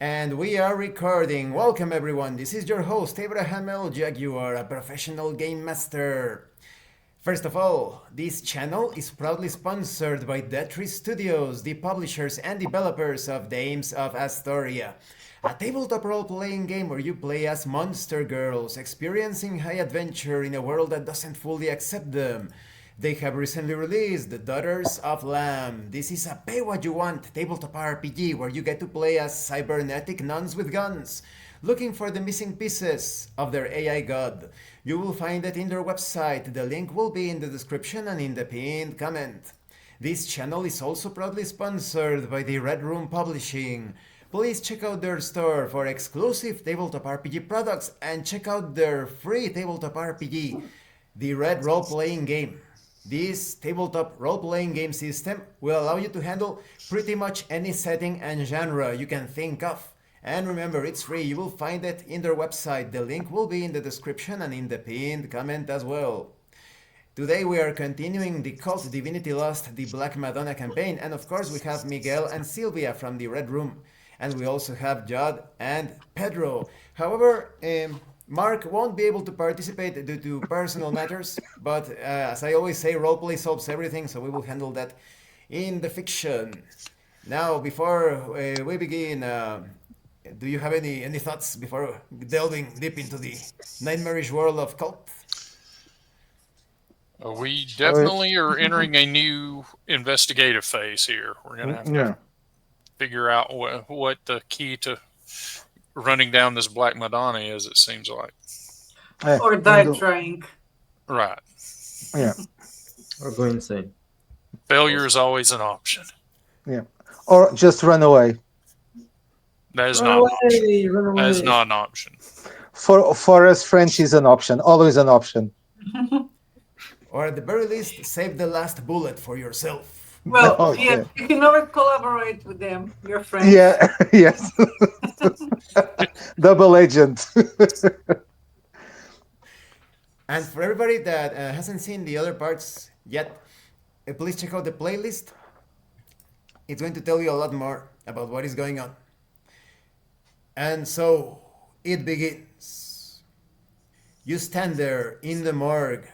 And we are recording. Welcome everyone. This is your host Abraham L. Jaguar, a professional game master. First of all, this channel is proudly sponsored by Detri Studios, the publishers and developers of Dames of Asstoria, a tabletop role-playing game where you play as monster girls, experiencing high adventure in a world that doesn't fully accept them. They have recently released The Daughters of Lamb. This is a pay-what-you-want tabletop RPG where you get to play as cybernetic nuns with guns, looking for the missing pieces of their AI god. You will find it in their website. The link will be in the description and in the pinned comment. This channel is also proudly sponsored by the Red Room Publishing. Please check out their store for exclusive tabletop RPG products and check out their free tabletop RPG, the Red Roleplaying Game. This tabletop role-playing game system will allow you to handle pretty much any setting and genre you can think of. And remember, it's free. You will find it in their website. The link will be in the description and in the pinned comment as well. Today we are continuing the KULT Divinity Lost, the Black Madonna campaign, and of course we have Miguel and Sylvia from the Red Room. And we also have Judd and Pedro. However, Mark won't be able to participate due to personal matters, but as I always say, roleplay solves everything, so we will handle that in the fiction. Now, before we begin, do you have any thoughts before delving deep into the nightmarish world of KULT? We definitely are entering a new investigative phase here. We're going to have to figure out what the key to running down this Black Madonna is, it seems like. Or die trying. Right. Yeah. Or go insane. Failure is always an option. Yeah. Or just run away. That is Run not away, an option. run away. That is not an option. For us, French is an option. Always an option. Or at the very least, save the last bullet for yourself. Well, Oh, yeah, yeah. you can always collaborate with them, your friends. Yeah. Yes. Double agent. And for everybody that hasn't seen the other parts yet, please check out the playlist. It's going to tell you a lot more about what is going on. And so it begins. You stand there in the morgue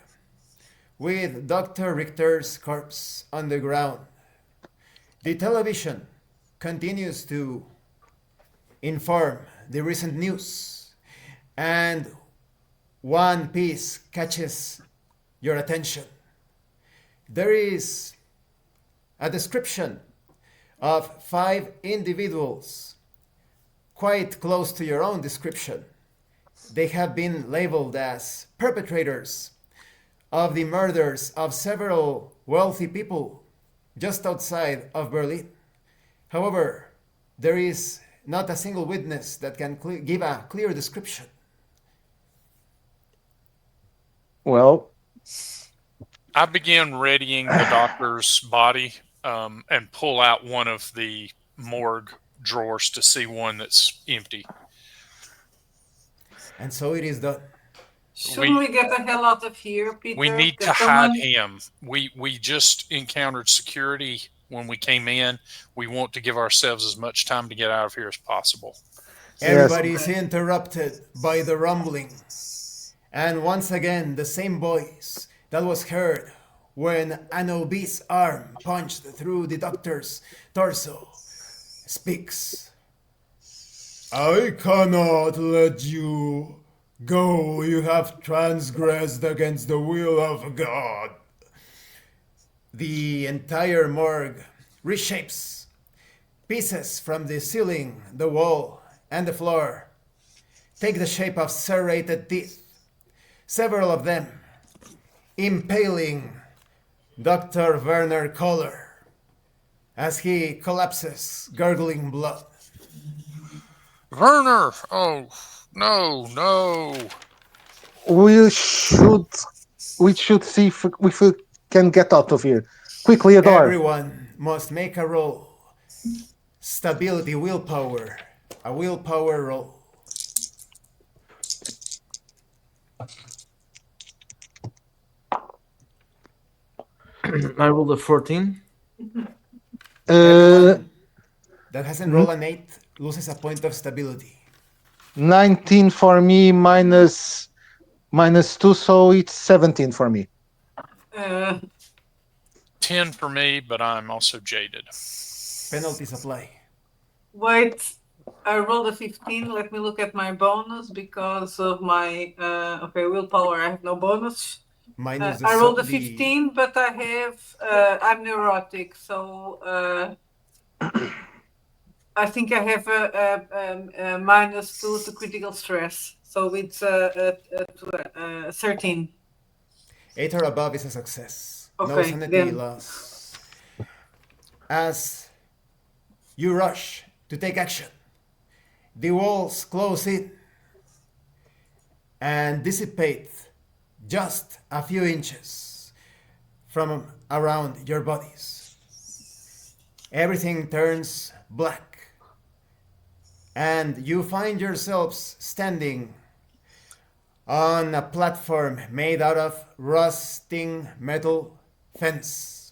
with Dr. Richter's corpse on the ground. The television continues to inform the recent news, and one piece catches your attention. There is a description of 5 individuals quite close to your own description. They have been labeled as perpetrators of the murders of several wealthy people just outside of Berlin. However, there is not a single witness that can give a clear description. Well, I began readying the doctor's body and pull out one of the morgue drawers to see one that's empty. And so it is done. Shouldn't we get the hell out of here, Peter? We need to hide him. We just encountered security when we came in. We want to give ourselves as much time to get out of here as possible. Everybody is interrupted by the rumbling. And once again, the same voice that was heard when an obese arm punched through the doctor's torso speaks. I cannot let you go. You have transgressed against the will of God. The entire morgue reshapes. Pieces from the ceiling, the wall, and the floor take the shape of serrated teeth. Several of them impaling Dr. Werner Kohler as he collapses, gurgling blood. Werner! Oh, no. we should see if we can get out of here quickly. Adar. Everyone must make a roll. Stability, willpower. A willpower roll. I rolled a 14. Everyone that hasn't rolled an 8, loses a point of stability. 19 for me, minus 2, so it's 17 for me. 10 for me, but I'm also jaded. Penalties apply. Wait, I rolled a 15. Let me look at my bonus because of my willpower. I have no bonus. Minus the I rolled a the 15, but I have I'm neurotic, so I think I have a -2 to critical stress, so it's 13. 8 or above is a success. No Okay, sanity then. loss. As you rush to take action, the walls close in and dissipate just a few inches from around your bodies. Everything turns black, and you find yourselves standing on a platform made out of rusting metal fence.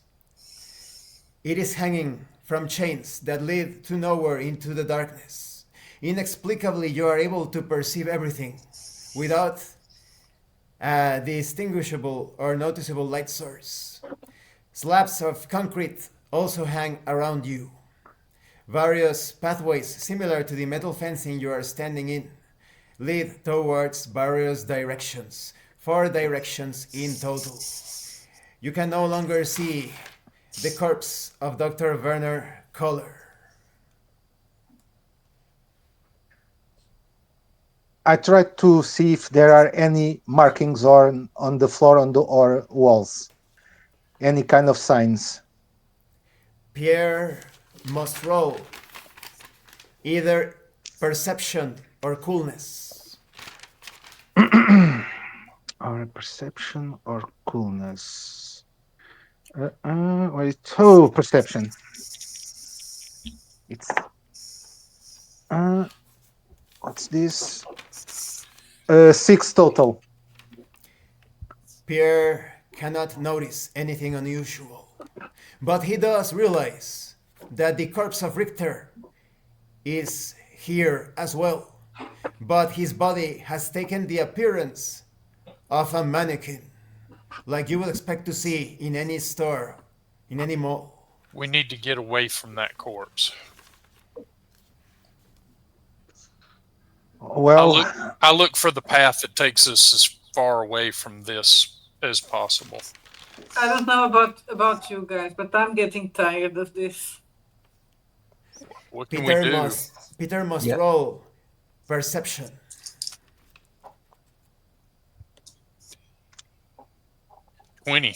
It is hanging from chains that lead to nowhere into the darkness. Inexplicably, you are able to perceive everything without a distinguishable or noticeable light source. Slabs of concrete also hang around you. Various pathways similar to the metal fencing you are standing in lead towards various directions, 4 directions in total. You can no longer see the corpse of Dr. Werner Kohler. I try to see if there are any markings on the floor or walls. Any kind of signs. Pierre must roll either perception or coolness. Or perception or coolness. Perception. It's what's this? 6 total. Pierre cannot notice anything unusual, but he does realize that the corpse of Richter is here as well, but his body has taken the appearance of a mannequin, like you would expect to see in any store, in any mall. We need to get away from that corpse. Well, I look for the path that takes us as far away from this as possible. I don't know about you guys, but I'm getting tired of this. What can we do? Peter must Yeah. roll perception. Winnie.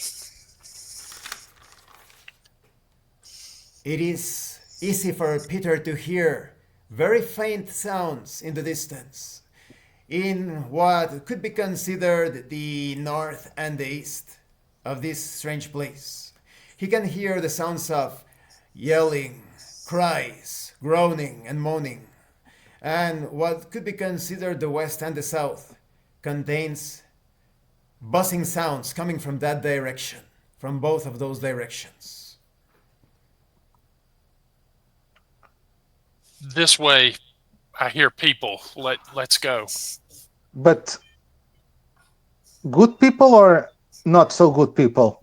It is easy for Peter to hear very faint sounds in the distance, in what could be considered the north and the east of this strange place. He can hear the sounds of yelling, cries, groaning, and moaning. And what could be considered the west and the south contains buzzing sounds coming from that direction, from both of those directions. This way, I hear people. Let's go. but good people or not so good people?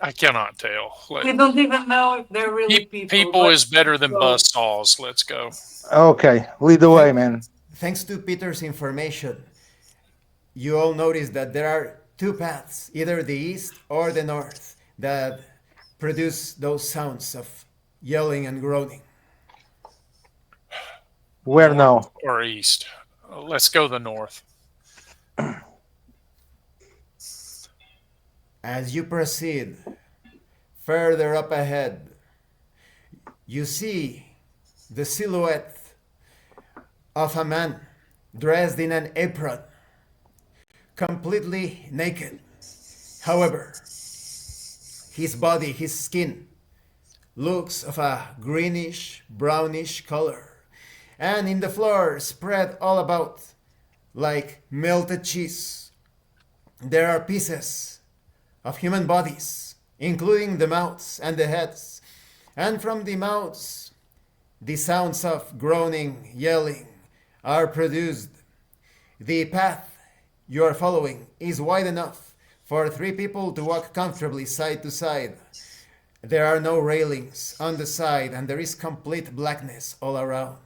I cannot tell. We don't even know if they're really people. People is better than go. buzzsaws. Let's go. Okay, lead the way, man. Thanks to Peter's information, you all notice that there are 2 paths, either the east or the north, that produce those sounds of yelling and groaning. Where North now? or east? Let's go the north. As you proceed further up ahead, you see the silhouette of a man dressed in an apron, completely naked. However, his body, his skin, looks of a greenish, brownish color. And in the floor, spread all about like melted cheese, there are pieces of human bodies, including the mouths and the heads. And from the mouths The sounds of groaning, yelling are produced. The path you are following is wide enough for 3 people to walk comfortably side to side. There are no railings on the side, and there is complete blackness all around.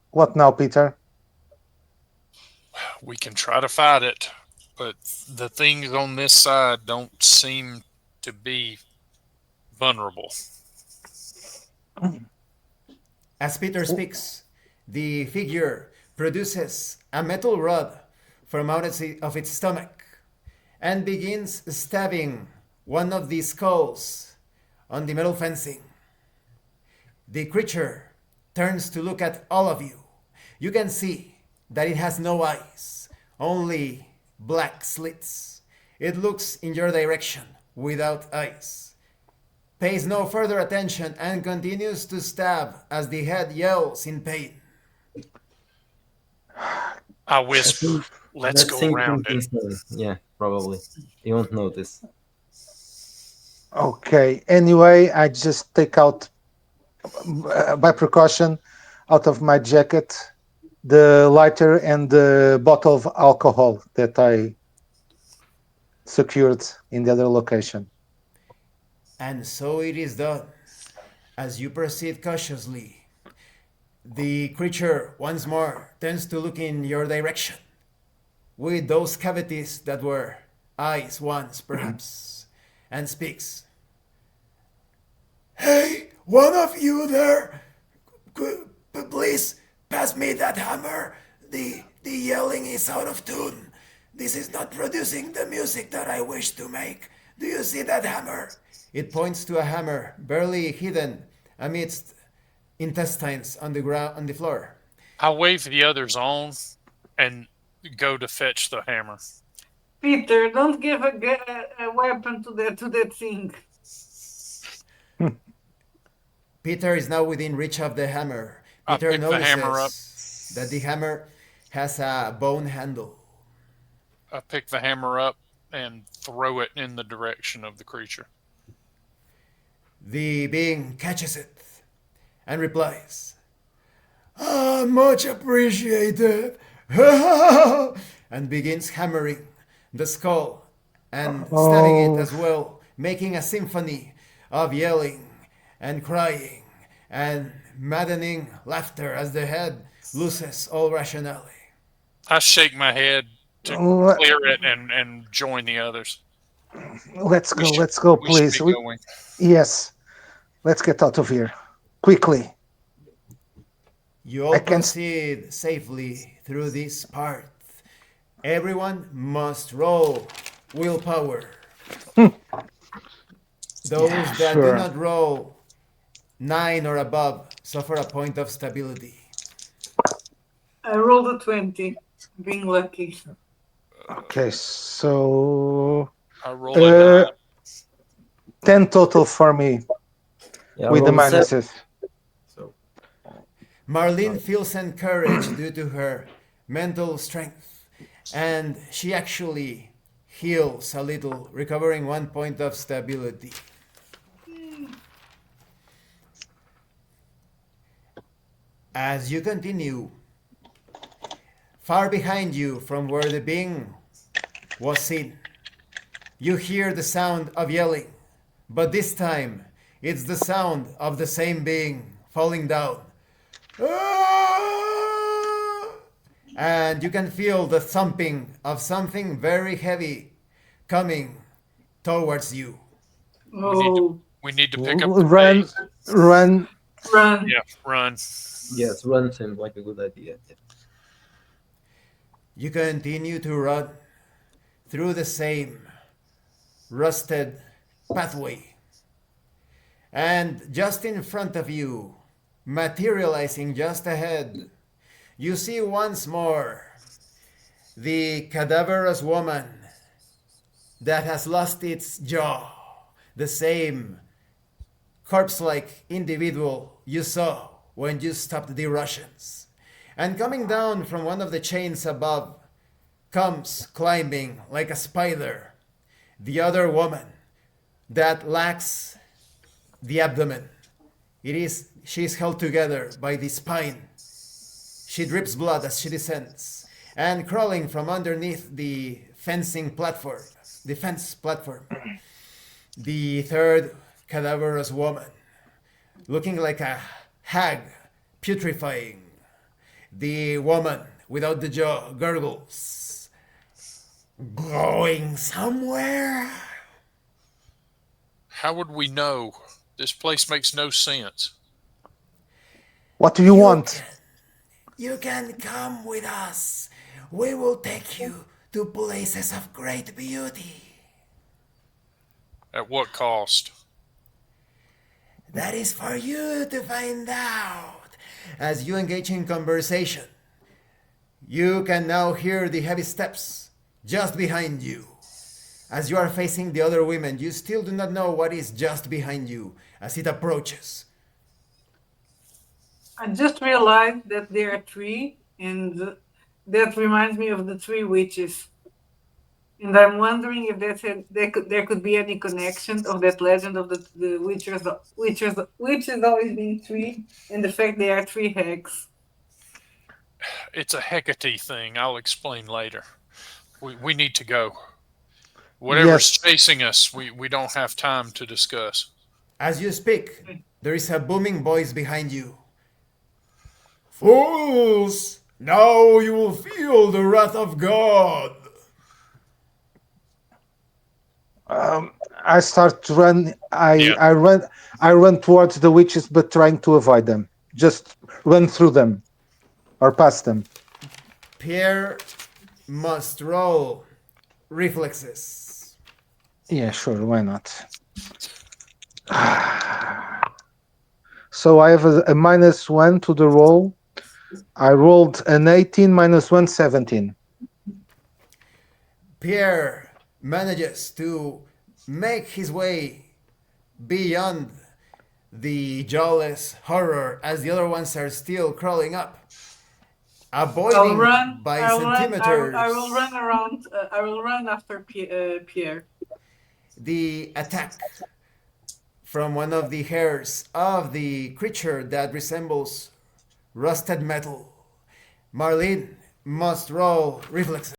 What now, Peter? We can try to fight it, but the things on this side don't seem to be vulnerable. As Peter speaks, the figure produces a metal rod from out of its stomach and begins stabbing one of the skulls on the metal fencing. The creature turns to look at all of you. You can see that it has no eyes, only black slits. It looks in your direction without eyes, pays no further attention, and continues to stab as the head yells in pain. I whisper, let's That go thing around is it. insane. Yeah, probably. You won't notice. Okay. Anyway, I just take out, by precaution, out of my jacket, the lighter and the bottle of alcohol that I secured in the other location. And so it is done. As you proceed cautiously, the creature once more turns to look in your direction, with those cavities that were eyes once, perhaps, and speaks. Hey, one of you there! Please pass me that hammer. The yelling is out of tune. This is not producing the music that I wish to make. Do you see that hammer? It points to a hammer barely hidden amidst intestines on the ground, on the floor. I wave the others on and go to fetch the hammer. Peter, don't give a weapon to that thing. Peter is now within reach of the hammer. I Peter pick the hammer up. notices that the hammer has a bone handle. I pick the hammer up and throw it in the direction of the creature. The being catches it and replies, "Ah, much appreciated," and begins hammering the skull and stabbing it as well, making a symphony of yelling and crying and maddening laughter as the head loses all rationality. I shake my head to clear it and join the others. Let's go, We please. should be going. Yes, let's get out of here quickly. You all proceed safely through this part. Everyone must roll willpower. Those that do not roll 9 or above suffer a point of stability. I rolled a 20, being lucky. Okay, so I roll a 9. 10 total for me, Yeah, with the roll a seven. minuses. So Marlene feels encouraged due to her mental strength, and she actually heals a little, recovering 1 point of stability. As you continue, far behind you from where the being was seen, you hear the sound of yelling, but this time it's the sound of the same being falling down. And you can feel the thumping of something very heavy coming towards you. Oh, We need to pick up the Run, pace. run. run. Yeah, run. yes, run seems like a good idea. You continue to run through the same rusted pathway. And just in front of you, materializing just ahead, you see once more the cadaverous woman that has lost its jaw, the same corpse-like individual you saw when you stopped the Russians. And coming down from one of the chains above comes climbing like a spider the other woman that lacks the abdomen. She is held together by the spine. She drips blood as she descends, and crawling from underneath the fence platform, the third cadaverous woman, looking like a hag, putrefying. The woman without the jaw gurgles. Going somewhere? How would we know? This place makes no sense. What do you want? You can come with us. We will take you to places of great beauty. At what cost? That is for you to find out. As you engage in conversation, you can now hear the heavy steps just behind you. As you are facing the other women, you still do not know what is just behind you as it approaches. I just realized that there are three, and that reminds me of the three witches. And I'm wondering if there could be any connection of that legend of the witches always being three, and the fact they are three hags. It's a Hecate thing. I'll explain later. We need to go. Whatever's chasing us, we don't have time to discuss. As you speak, there is a booming voice behind you. Fools! Now you will feel the wrath of God. I start to run. I run towards the witches, but trying to avoid them. Just run through them or past them. Pierre must roll reflexes. Yeah, sure. Why not? So I have a -1 to the roll. I rolled an 18 -1, 17. Pierre manages to make his way beyond the jawless horror as the other ones are still crawling up, avoiding by centimeters. I will run around. I will run after Pierre. The attack from one of the hairs of the creature that resembles rusted metal. Marlene must roll reflexes.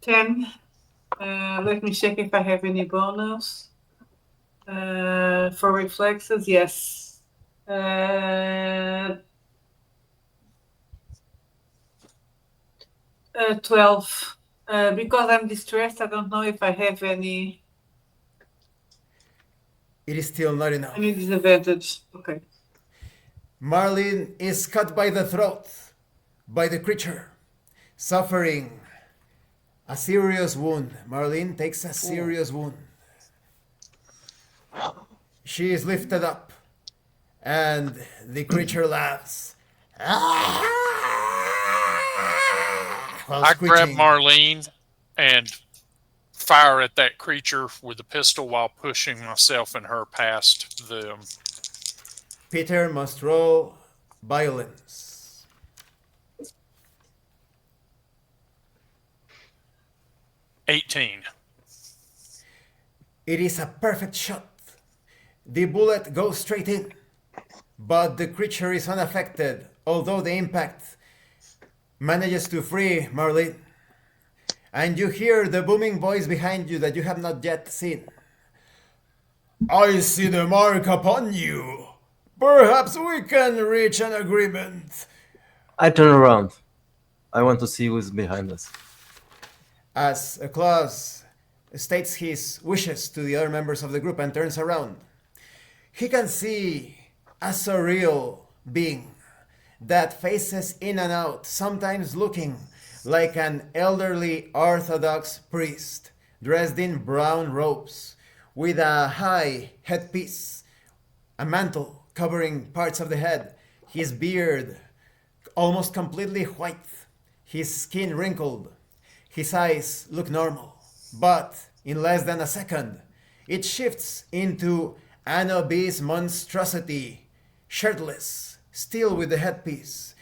10. Let me check if I have any bonus. For reflexes, yes. 12. Because I'm distressed, I don't know if I have any. It is still not enough. Any disadvantage. Okay. Marlene is cut by the throat by the creature, suffering a serious wound. Marlene takes a serious wound. She is lifted up, and the creature laughs. I grab Marlene and fire at that creature with the pistol while pushing myself and her past them. Peter must roll violence. 18. It is a perfect shot. The bullet goes straight in, but the creature is unaffected, although the impact manages to free Marlene. And you hear the booming voice behind you that you have not yet seen. I see the mark upon you. Perhaps we can reach an agreement. I turn around. I want to see who's behind us. As Claus states his wishes to the other members of the group and turns around, he can see a surreal being that faces in and out, sometimes looking like an elderly Orthodox priest dressed in brown robes with a high headpiece, a mantle covering parts of the head, his beard almost completely white, his skin wrinkled, his eyes look normal, but in less than a second, it shifts into an obese monstrosity, shirtless, still with the headpiece,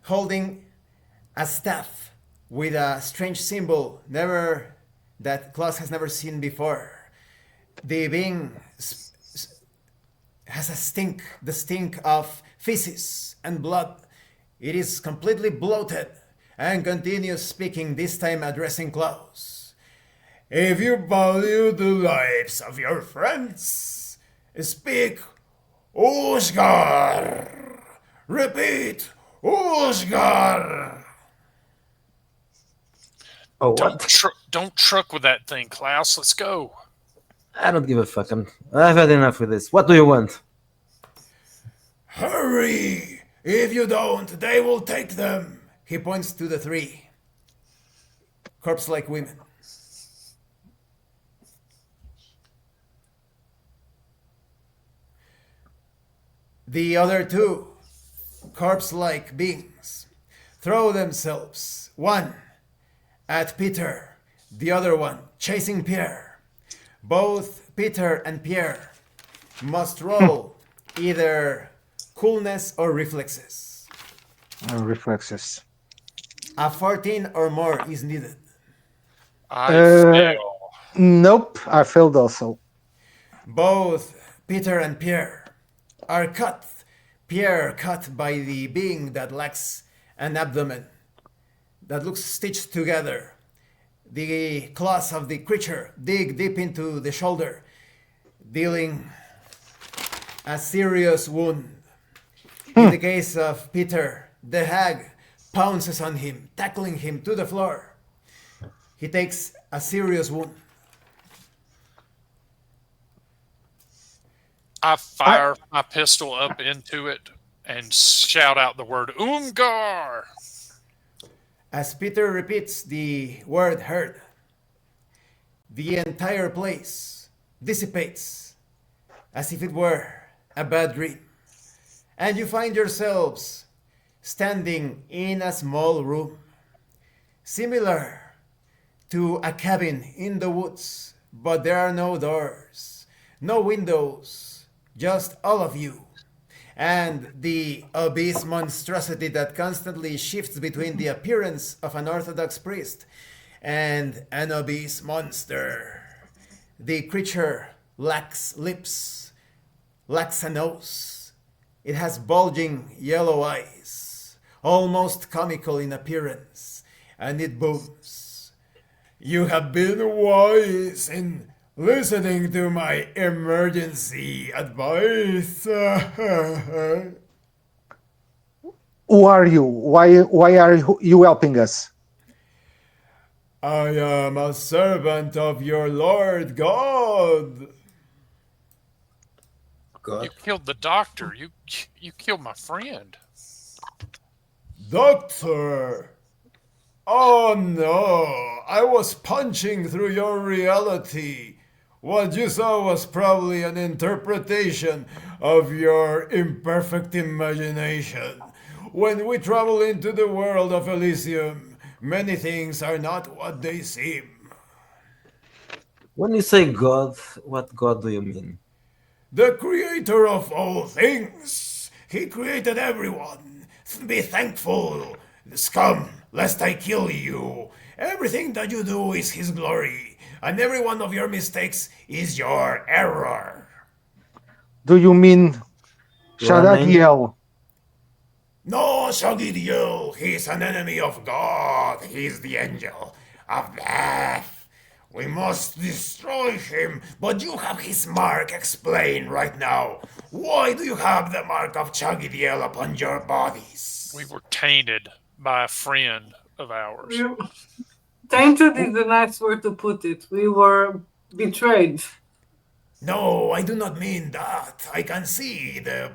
holding a staff with a strange symbol that Klaus has never seen before. The being has the stink of feces and blood. It is completely bloated and continues speaking, this time addressing Klaus. If you value the lives of your friends, speak Usgar. Repeat, Usgar. Oh, what? Don't truck with that thing, Klaus. Let's go. I don't give a fuck. I've had enough with this. What do you want? Hurry! If you don't, they will take them. He points to the three corpse-like women. The other two corpse-like beings throw themselves, one at Peter, the other one chasing Pierre. Both Peter and Pierre must roll either coolness or reflexes. Reflexes. A 14 or more is needed. I fail. Nope, I failed also. Both Peter and Pierre are cut. Pierre cut by the being that lacks an abdomen that looks stitched together. The claws of the creature dig deep into the shoulder, dealing a serious wound. In the case of Peter, the hag pounces on him, tackling him to the floor. He takes a serious wound. I fire my pistol up into it and shout out the word Umgar. As Peter repeats the word heard, the entire place dissipates as if it were a bad dream. And you find yourselves standing in a small room, similar to a cabin in the woods, but there are no doors, no windows, just all of you. And the abyss monstrosity that constantly shifts between the appearance of an Orthodox priest and an abyss monster. The creature lacks lips, lacks a nose. It has bulging yellow eyes, almost comical in appearance, and it booms. You have been wise in listening to my emergency advice. Who are you? Why are you helping us? I am a servant of your Lord God. God. You killed the doctor. You killed my friend. Doctor! Oh no, I was punching through your reality. What you saw was probably an interpretation of your imperfect imagination. When we travel into the world of Elysium, many things are not what they seem. When you say God, what God do you mean? The creator of all things. He created everyone. Be thankful, scum, lest I kill you. Everything that you do is his glory, and every one of your mistakes is your error. Do you mean Shadagiel? No, Shagidiel, he's an enemy of God. He's the angel of death. We must destroy him, but you have his mark. Explain right now. Why do you have the mark of Chagidiel upon your bodies? We were tainted by a friend of ours. Tainted is a nice word to put it. We were betrayed. No, I do not mean that. I can see the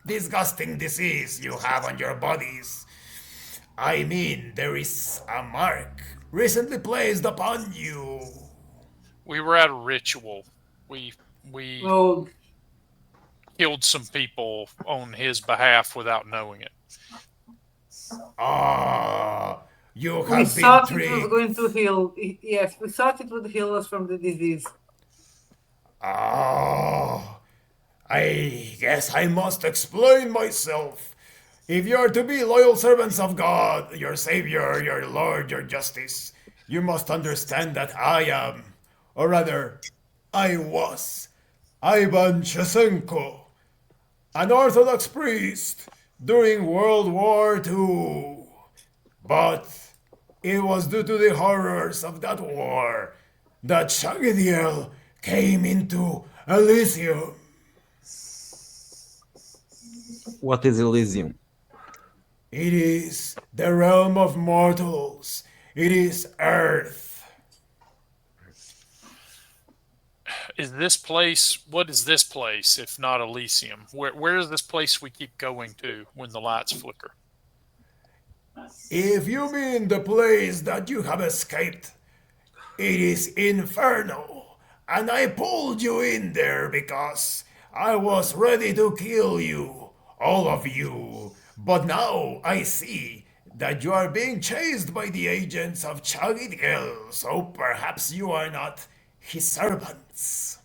disgusting disease you have on your bodies. I mean, there is a mark recently placed upon you. We were at a ritual. We Oh, killed some people on his behalf without knowing it. Ah, you we have been thought it was tricked. going to heal. Yes, we thought it would heal us from the disease. Ah, I guess I must explain myself. If you are to be loyal servants of God, your Savior, your Lord, your Justice, you must understand that I am, or rather, I was, Ivan Chesenko, an Orthodox priest during World War II. But it was due to the horrors of that war that Shagadiel came into Elysium. What is Elysium? It is the realm of mortals. It is Earth. Is this place? What is this place if not Elysium? Where is this place we keep going to when the lights flicker? If you mean the place that you have escaped, it is Inferno. And I pulled you in there because I was ready to kill you, all of you. But now I see that you are being chased by the agents of Chagidgel, so perhaps you are not his servants.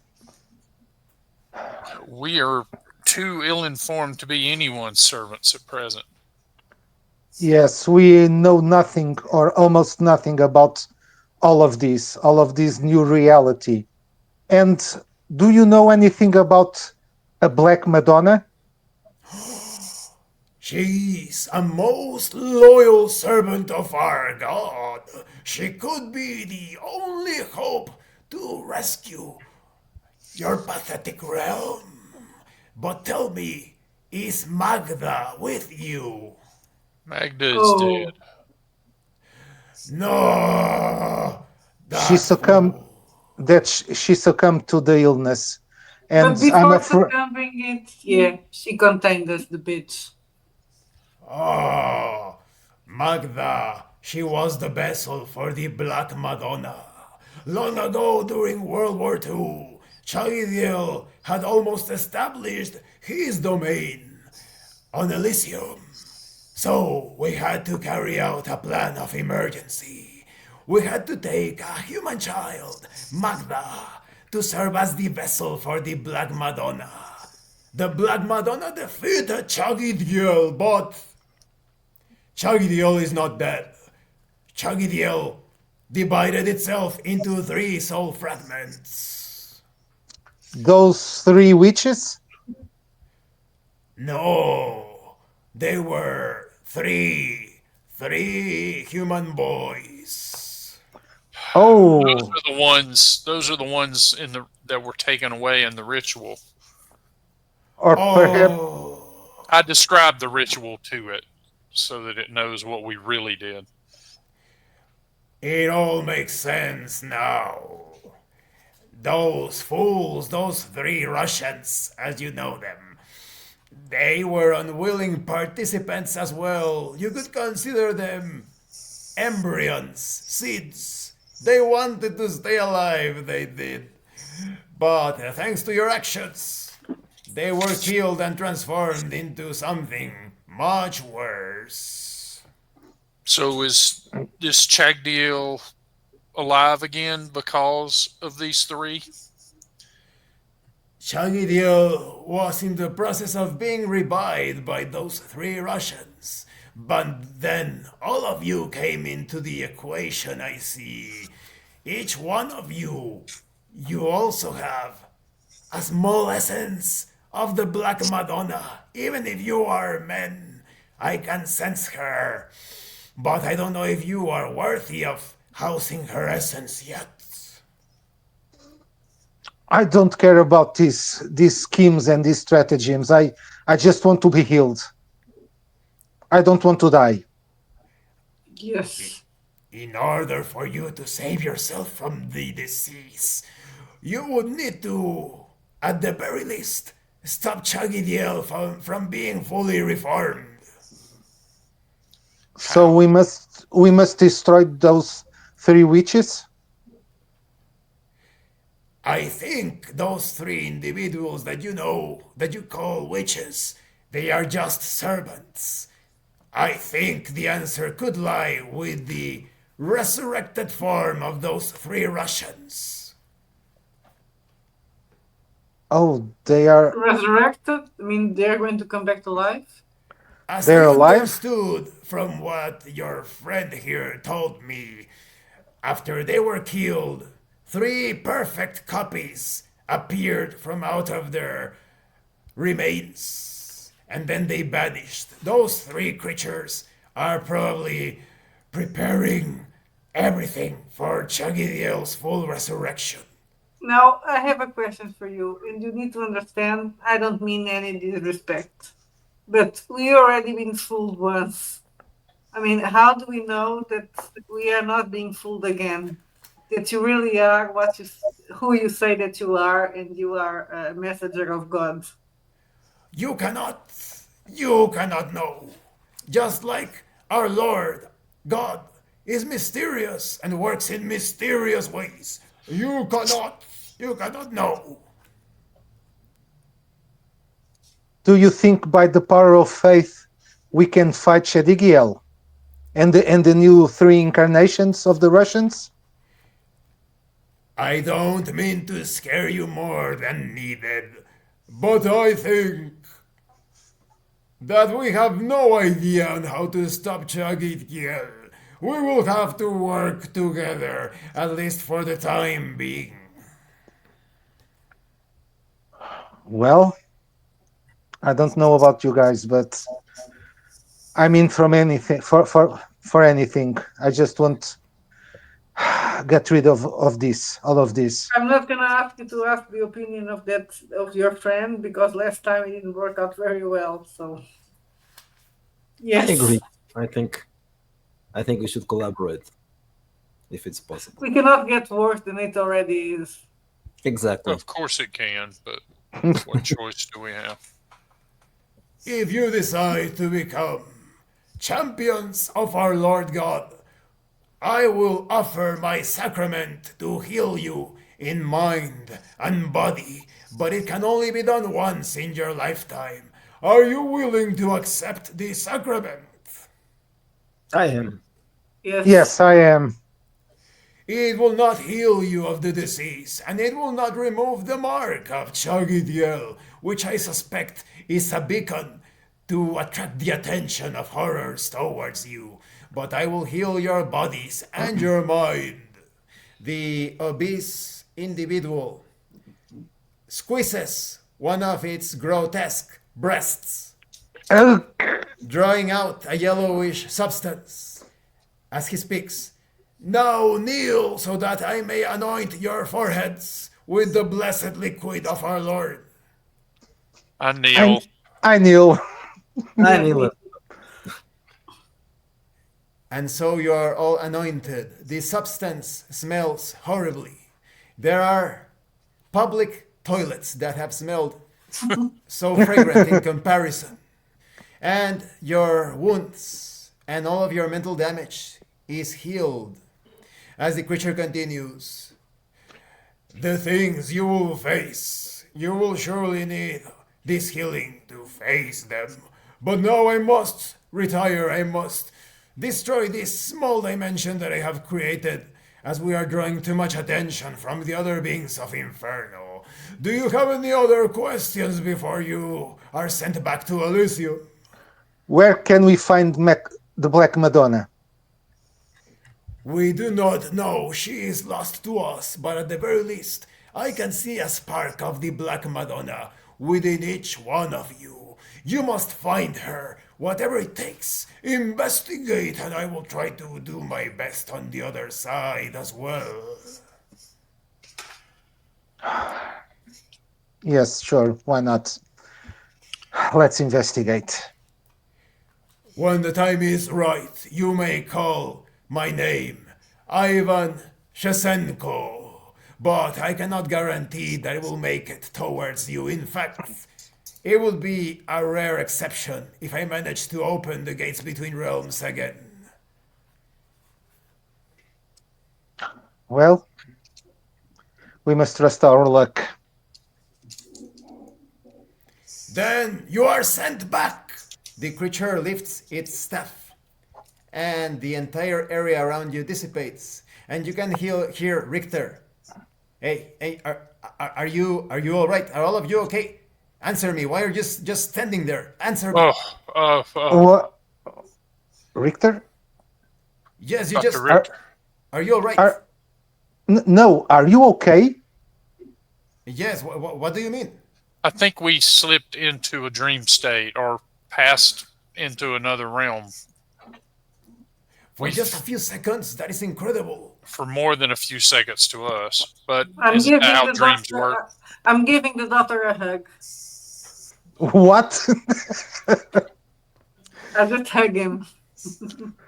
We are too ill-informed to be anyone's servants at present. Yes, we know nothing or almost nothing about all of this new reality. And do you know anything about a Black Madonna? She's a most loyal servant of our God. She could be the only hope to rescue your pathetic realm. But tell me, is Magda with you? Magda is dead. Oh, No, She that succumbed fool. she succumbed to the illness. but And I'm before afraid succumbing it, yeah, she contained us, the bitch. Oh, Magda, she was the vessel for the Black Madonna. Long ago during World War II, Chagriel had almost established his domain on Elysium. So we had to carry out a plan of emergency. We had to take a human child, Magda, to serve as the vessel for the Black Madonna. The Black Madonna defeated Chagriel, but Chagriel is not dead. Chagriel divided itself into three soul fragments. those three witches. No, they were three human boys. Oh, Those are the ones in the that were taken away in the ritual. or perhaps Oh, I described the ritual to it so that it knows what we really did. it all makes sense now. Those fools, those three Russians, as you know them, they were unwilling participants as well. You could consider them embryons, seeds. They wanted to stay alive, they did. But thanks to your actions, they were killed and transformed into something much worse. So is this Chagdiel alive again because of these three? Shagidiel was in the process of being revived by those three Russians. But then all of you came into the equation, I see. Each one of you, you also have a small essence of the Black Madonna. Even if you are men, I can sense her. But I don't know if you are worthy of housing her essence yet. I don't care about these schemes and these stratagems. I just want to be healed. I don't want to die. Yes. In order for you to save yourself from the disease, you would need to, at the very least, stop Chagidiel from being fully reformed. So How? we must destroy those three witches. I think those three individuals that you know, that you call witches, they are just servants. I think the answer could lie with the resurrected form of those three Russians. Oh, they are. Resurrected? I mean, they're going to come back to life? As I They're alive? understood from what your friend here told me, after they were killed, three perfect copies appeared from out of their remains, and then they vanished. Those three creatures are probably preparing everything for Chagiriel's full resurrection. Now, I have a question for you, and you need to understand I don't mean any disrespect, but we already been fooled once. I mean, how do we know that we are not being fooled again? That you really are who you say that you are, and you are a messenger of God. You cannot, you cannot know. Just like our Lord, God, is mysterious and works in mysterious ways. You cannot know. Do you think by the power of faith we can fight Shedigiel and the new three incarnations of the Russians? I don't mean to scare you more than needed, but I think that we have no idea on how to stop Chagitkiel. We will have to work together, at least for the time being. Well, I don't know about you guys, but I'm in from anything for anything. I just want get rid of this, all of this. I'm not gonna ask you to ask the opinion of your friend because last time it didn't work out very well. So I agree. yes, I think I think we should collaborate if it's possible. we cannot get worse than it already is. Exactly. Of course it can, but what choice do we have? If you decide to become champions of our Lord God, I will offer my sacrament to heal you in mind and body, but it can only be done once in your lifetime. Are you willing to accept the sacrament? I am. Yes, Yes, I am. It will not heal you of the disease, and it will not remove the mark of Chagidiel, which I suspect is a beacon to attract the attention of horrors towards you. But I will heal your bodies and your mind. The obese individual squeezes one of its grotesque breasts, Ugh. drawing out a yellowish substance. As he speaks, now kneel so that I may anoint your foreheads with the blessed liquid of our Lord. I I kneel. I knew. I yeah, knew me it. And so you are all anointed. The substance smells horribly. There are public toilets that have smelled so fragrant in comparison. And your wounds and all of your mental damage is healed. As the creature continues, the things you will face, you will surely need this healing to face them. But now I must retire, I must destroy this small dimension that I have created, as we are drawing too much attention from the other beings of Inferno. Do you have any other questions before you are sent back to Elysium? Where can we find the Black Madonna? We do not know. She is lost to us, but at the very least, I can see a spark of the Black Madonna within each one of you. You must find her, whatever it takes. Investigate, and I will try to do my best on the other side as well. Yes, sure. Why not? Let's investigate. When the time is right, you may call my name, Ivan Shesenko, but I cannot guarantee that I will make it towards you. In fact, it would be a rare exception if I manage to open the gates between realms again. Well, we must trust our luck. Then you are sent back! The creature lifts its staff, and the entire area around you dissipates, and you can hear Richter. Hey, are you all right? Are all of you okay? Answer me. Why are you just standing there? Answer me. What, Richter? Yes, you Dr. just. Richter. Are you all right? No, are you okay? Yes. What do you mean? I think we slipped into a dream state or passed into another realm. For just a few seconds? That is incredible. For more than a few seconds to us, but I'm isn't that giving how the dreams doctor. work? I'm giving the doctor a hug. What? I just hug him.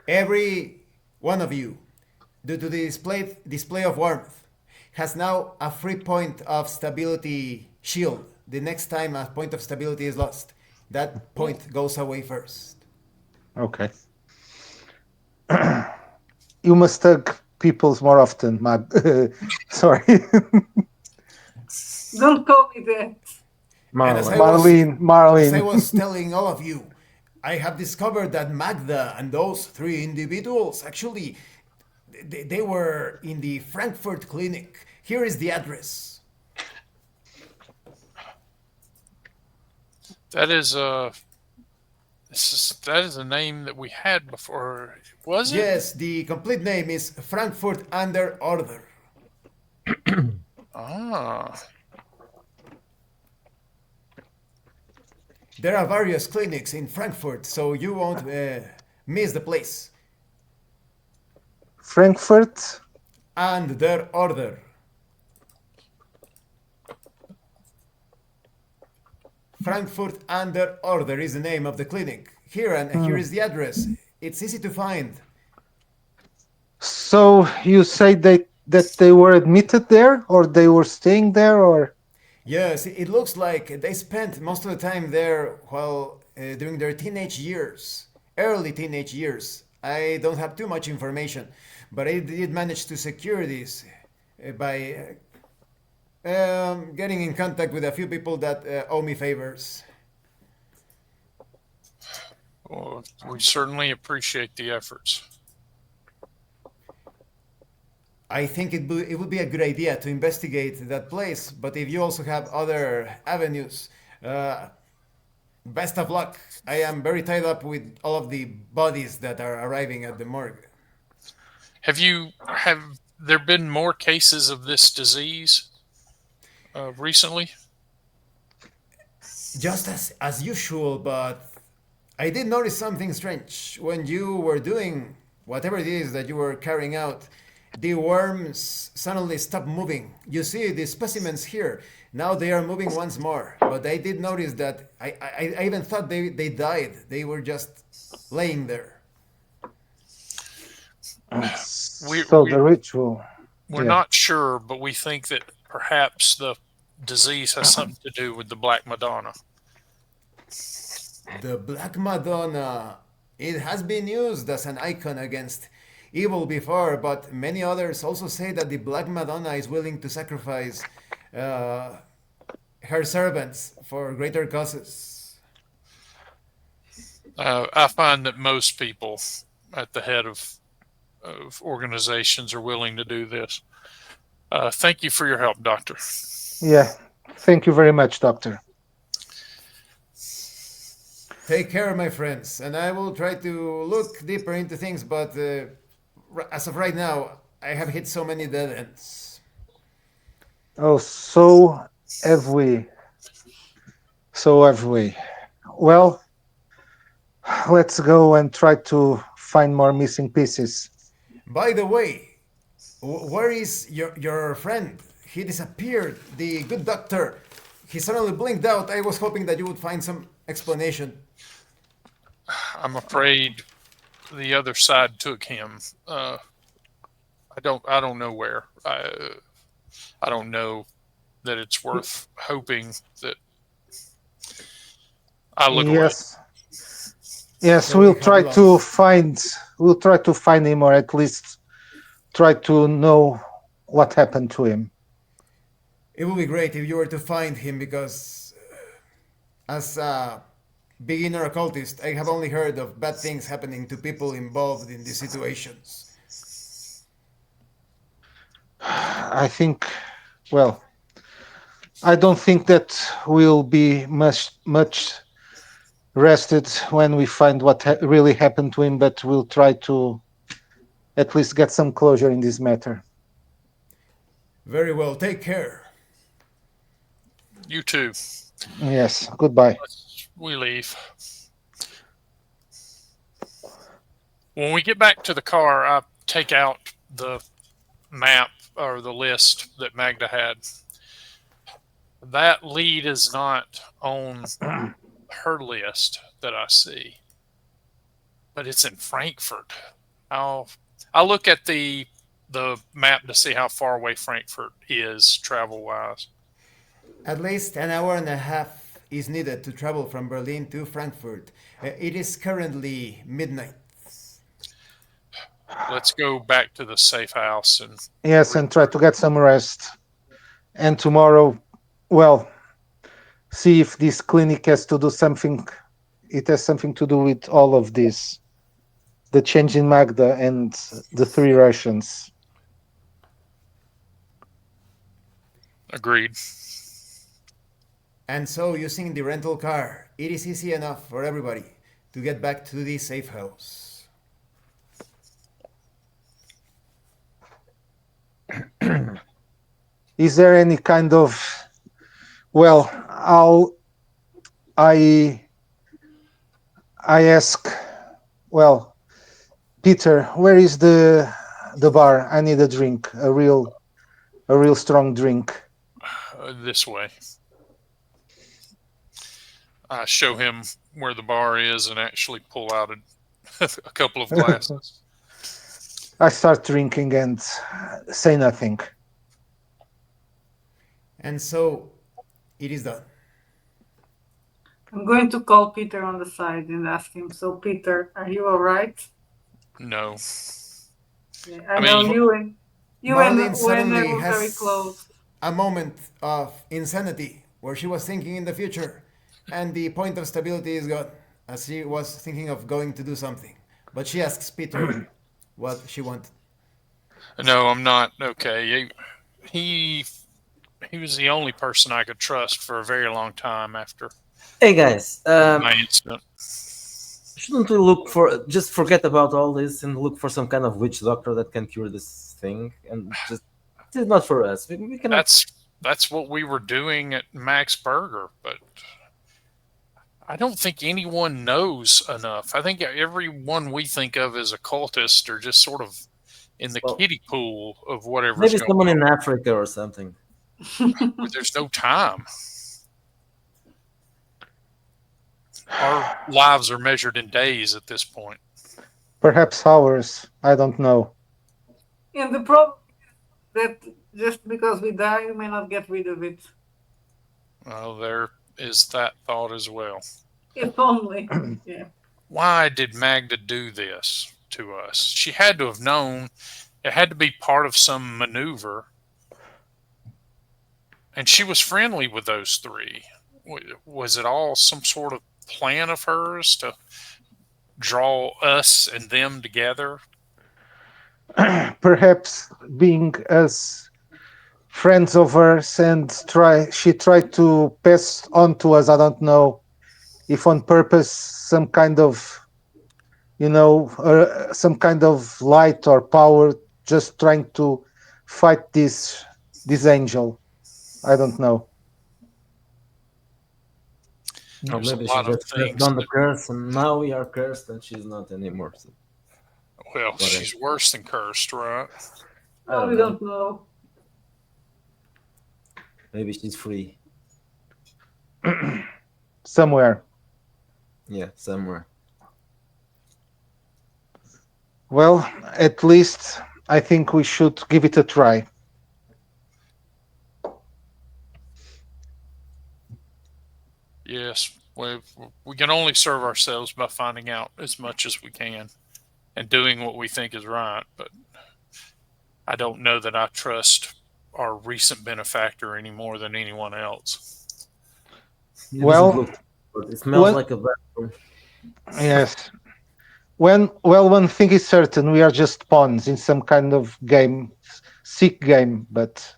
Every one of you, due to the display of warmth, has now a free point of stability shield. The next time a point of stability is lost, that point goes away first. Okay. You must hug people more often, sorry. Don't call me that. And as Marlene. I was telling all of you, I have discovered that Magda and those three individuals actually they were in the Frankfurt clinic. Here is the address. That is a name that we had before, was it? Yes, the complete name is Frankfurt under Order. Ah. There are various clinics in Frankfurt, so you won't miss the place. Frankfurt? And their order. Frankfurt under Order is the name of the clinic. Here is the address. It's easy to find. So you say that they were admitted there, or they were staying there, or? Yes, it looks like they spent most of the time there while during their teenage years, early teenage years. I don't have too much information, but I did manage to secure this by getting in contact with a few people that owe me favors. Well, we certainly appreciate the efforts. I think it would be a good idea to investigate that place, but if you also have other avenues, best of luck. I am very tied up with all of the bodies that are arriving at the morgue. Have there been more cases of this disease recently? Just as usual, but I did notice something strange. When you were doing whatever it is that you were carrying out, the worms suddenly stopped moving. You see the specimens here. Now they are moving once more. But I did notice that I even thought they died. They were just laying there. The ritual. We're not sure, but we think that perhaps the disease has something to do with the Black Madonna. The Black Madonna. It has been used as an icon against evil before, but many others also say that the Black Madonna is willing to sacrifice her servants for greater causes. I find that most people at the head of organizations are willing to do this. Thank you for your help, Doctor. Yeah, thank you very much, Doctor. Take care, my friends, and I will try to look deeper into things, but as of right now, I have hit so many dead ends. Oh, so have we. So have we. Well, let's go and try to find more missing pieces. By the way, where is your friend? He disappeared. The good doctor. He suddenly blinked out. I was hoping that you would find some explanation. I'm afraid the other side took him. I don't know where. I don't know that it's worth hoping that I look away. Yes, So we'll try to find him, or at least try to know what happened to him. It would be great if you were to find him, because as a beginner occultist, I have only heard of bad things happening to people involved in these situations. I think, well, I don't think that we'll be much rested when we find what really happened to him, but we'll try to at least get some closure in this matter. Very well, take care. You too. Yes, goodbye. We leave. When we get back to the car, I take out the map or the list that Magda had. That lead is not on her list that I see, but it's in Frankfurt. I'll look at the map to see how far away Frankfurt is travel wise. At least an hour and a half is needed to travel from Berlin to Frankfurt. It is currently midnight. Let's go back to the safe house and Yes, and try to get some rest. And tomorrow, well, see if this clinic has to do something. It has something to do with all of this, the change in Magda and the three Russians. agreed. And so, using the rental car, it is easy enough for everybody to get back to the safe house. Is there any kind of, well, I ask, well, Peter, where is the bar? I need a drink, a real strong drink. This way. I show him where the bar is and actually pull out a couple of glasses. I start drinking and say nothing. And so, it is done. I'm going to call Peter on the side and ask him, so Peter, are you all right? No. Yeah, I know mean, you and Marlene Wayne suddenly were very has close. a moment of insanity where she was thinking in the future, and the point of stability is gone, as she was thinking of going to do something. But she asks Peter what she wanted. No, I'm not okay. He was the only person I could trust for a very long time after Hey guys, my incident. shouldn't we look for just forget about all this and look for some kind of witch doctor that can cure this thing? And just it's not for us. We cannot. That's what we were doing at Max Burger, but I don't think anyone knows enough. I think everyone we think of as a cultist are just sort of in the Well, kiddie pool of whatever's maybe going someone on. in Africa or something. There's no time. Our lives are measured in days at this point. Perhaps hours. I don't know. And the problem is that just because we die, we may not get rid of it. Well, there is that thought as well. If only. Yeah. Why did Magda do this to us? She had to have known it had to be part of some maneuver. And she was friendly with those three. Was it all some sort of plan of hers to draw us and them together? Perhaps being as friends of hers and she tried to pass on to us, I don't know if on purpose, some kind of some kind of light or power, just trying to fight this angel. I don't know. Or There's a maybe she lot of just passed things on the that- curse, and now we are cursed, and she's not anymore. So Well, Whatever. she's worse than cursed, right? I No, don't we know. don't know. Maybe she's free. Somewhere. Yeah, somewhere. Well, at least I think we should give it a try. Yes. We can only serve ourselves by finding out as much as we can and doing what we think is right. But I don't know that I trust our recent benefactor any more than anyone else. It Well, doesn't look good. It smells well- like a bathroom. Yes. One thing is certain: we are just pawns in some kind of game, sick game. But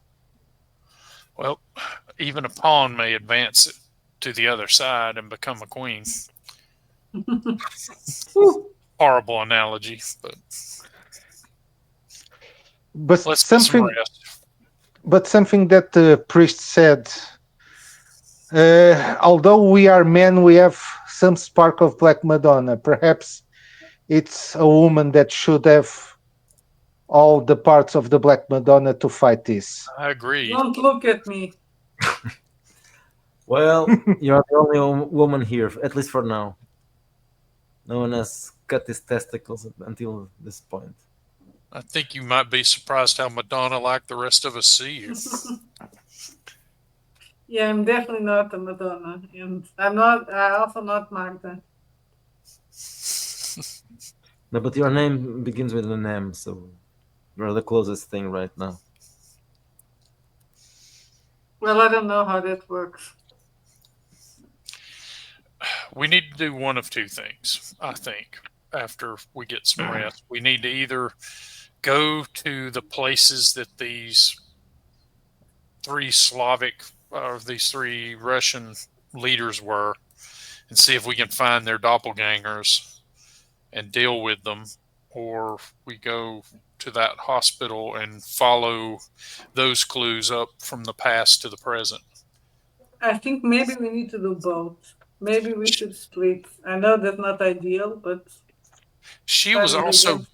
Well, even a pawn may advance it to the other side and become a queen. Horrible analogy, but let's get some rest. But something that the priest said. Although we are men, we have some spark of Black Madonna. Perhaps it's a woman that should have all the parts of the Black Madonna to fight this. I agree. Don't look at me. Well, you're the only woman here, at least for now. No one has cut his testicles until this point. I think you might be surprised how Madonna like the rest of us see you. Yeah, I'm definitely not a Madonna, and I'm also not Magda. No, but your name begins with an M, so you're the closest thing right now. Well, I don't know how that works. We need to do one of two things, I think, after we get some rest. We need to either go to the places that these three these three Russian leaders were and see if we can find their doppelgangers and deal with them, or we go to that hospital and follow those clues up from the past to the present. I think maybe we need to do both. Maybe we should split. I know that's not ideal, but she was also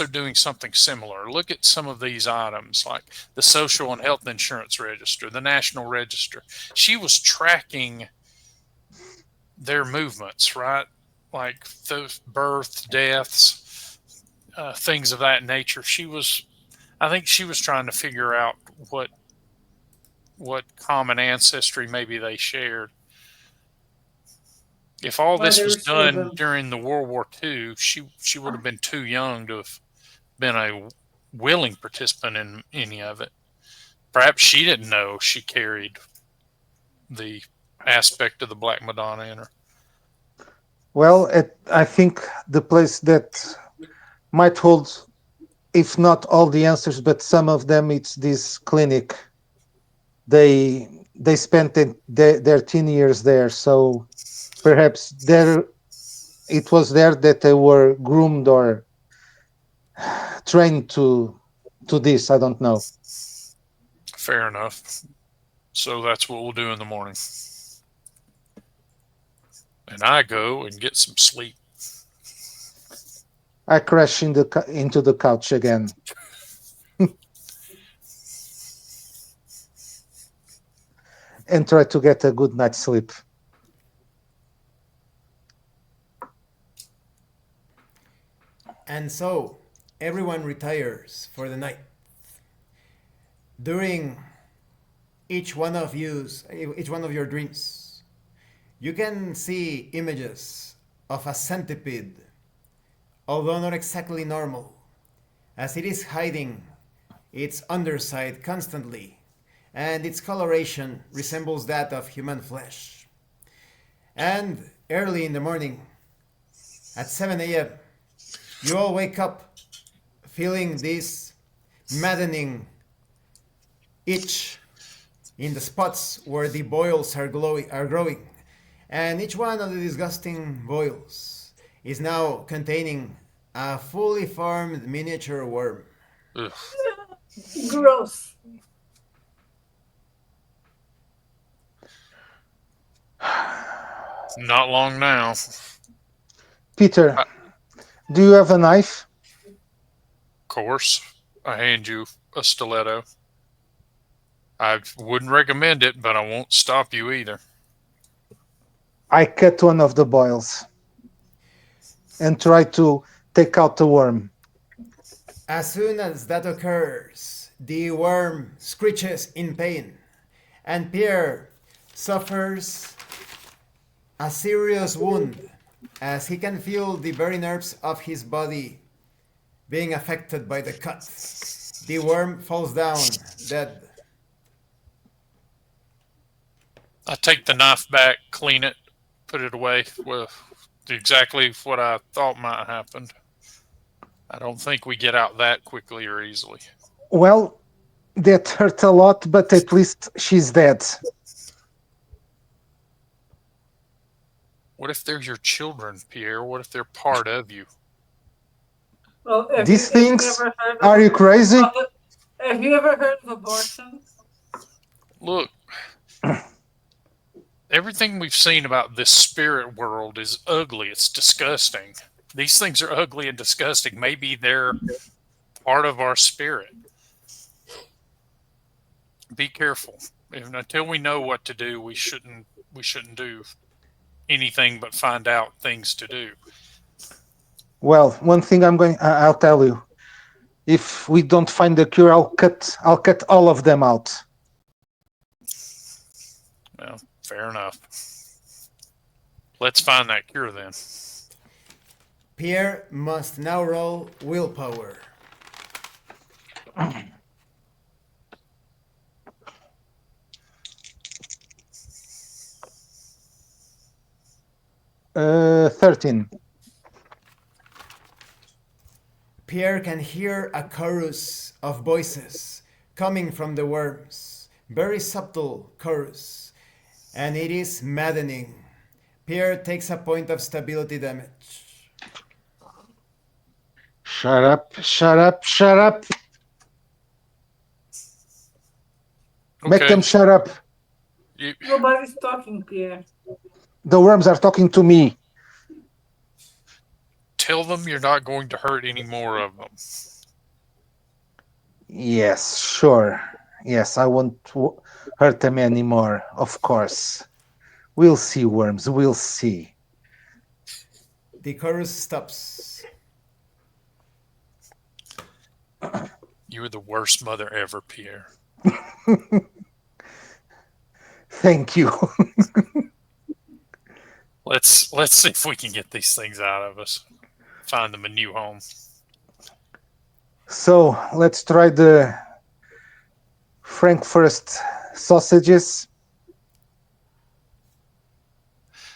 doing something similar. Look at some of these items, like the Social and Health Insurance Register, the National Register. She was tracking their movements, right? Like the births, deaths, things of that nature. I think she was trying to figure out what common ancestry maybe they shared. If all this was done during the World War II, she would have been too young to have been a willing participant in any of it. Perhaps she didn't know she carried the aspect of the Black Madonna in her. Well, I think the place that might hold, if not all the answers, but some of them, it's this clinic. They spent their teen years there, so perhaps it was there that they were groomed or trained to this. I don't know. Fair enough. So that's what we'll do in the morning. And I go and get some sleep. I crash into the couch again. And try to get a good night's sleep. And so, everyone retires for the night. During each one of your dreams, you can see images of a centipede, although not exactly normal, as it is hiding its underside constantly, and its coloration resembles that of human flesh. And early in the morning, at 7 a.m., you all wake up feeling this maddening itch in the spots where the boils are growing. And each one of the disgusting boils is now containing a fully formed miniature worm. Ugh. Gross. Not long now. Peter, do you have a knife? Of course. I hand you a stiletto. I wouldn't recommend it, but I won't stop you either. I cut one of the boils and try to take out the worm. As soon as that occurs, the worm screeches in pain, and Pierre suffers a serious wound as he can feel the very nerves of his body being affected by the cut. The worm falls down dead. I take the knife back, clean it, put it away with exactly what I thought might happen. I don't think we get out that quickly or easily. Well, That hurt a lot, but at least she's dead. What if they're your children, Pierre? What if they're part of you? Well, These have you things, ever heard are you crazy? have you ever heard of abortion? Look, everything we've seen about this spirit world is ugly. It's disgusting. These things are ugly and disgusting. Maybe they're part of our spirit. Be careful. Until we know what to do, we shouldn't do anything but find out things to do. Well, one thing I'll tell you. If we don't find the cure, I'll cut all of them out. Well, fair enough. Let's find that cure then. Pierre must now roll willpower. 13. Pierre can hear a chorus of voices coming from the worms. Very subtle chorus. And it is maddening. Pierre takes a point of stability damage. Shut up, shut up, shut up. Okay. Make them shut up. Nobody's talking, Pierre. The worms are talking to me. Tell them you're not going to hurt any more of them. Yes, sure. Yes, I won't hurt them anymore, of course. We'll see, worms, we'll see. The chorus stops. You were the worst mother ever, Pierre. Thank you. Let's see if we can get these things out of us. Find them a new home. So let's try the Frankfurt sausages.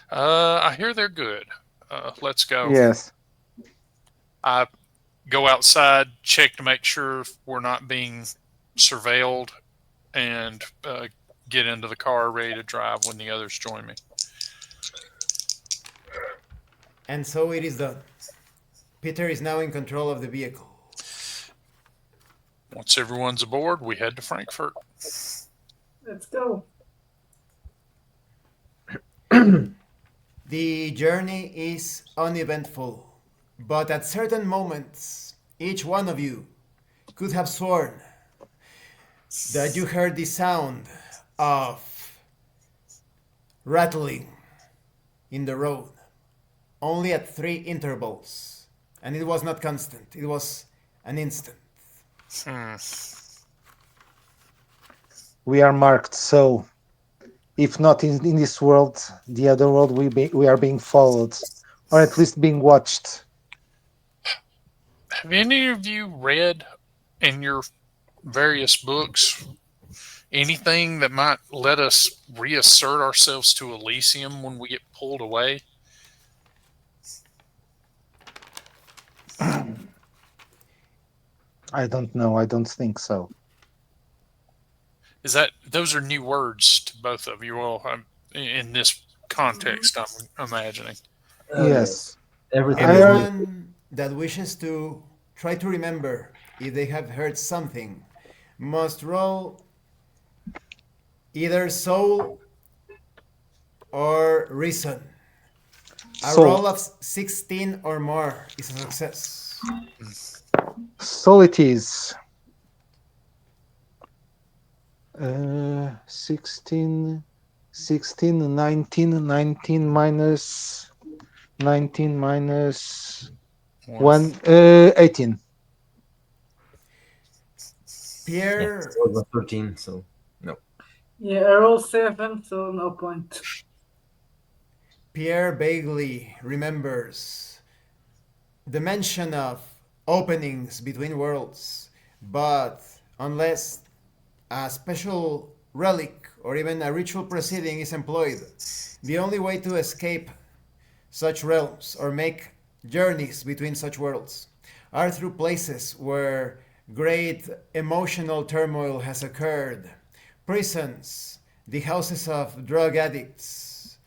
I hear they're good. Let's go. Yes. I go outside, check to make sure we're not being surveilled, and get into the car ready to drive when the others join me. And so it is done. Peter is now in control of the vehicle. Once everyone's aboard, we head to Frankfurt. Let's go. The journey is uneventful, but at certain moments, each one of you could have sworn that you heard the sound of rattling in the road, only at 3 intervals, and it was not constant, it was an instant. We are marked, so if not in this world, the other world, we are being followed, or at least being watched. Have any of you read in your various books anything that might let us reassert ourselves to Elysium when we get pulled away? I don't know. I don't think so. Those are new words to both of you all in this context, I'm imagining. Yes. Everything. Anyone that wishes to try to remember if they have heard something must roll either soul or reason. A roll of 16 or more is a success. So it is. 16, 19 minus 1, 18. Pierre, So it was 13, so no. Yeah, I rolled 7, so no point. Pierre vaguely remembers the mention of openings between worlds, but unless a special relic or even a ritual proceeding is employed, the only way to escape such realms or make journeys between such worlds are through places where Great emotional turmoil has occurred. Prisons, the houses of drug addicts,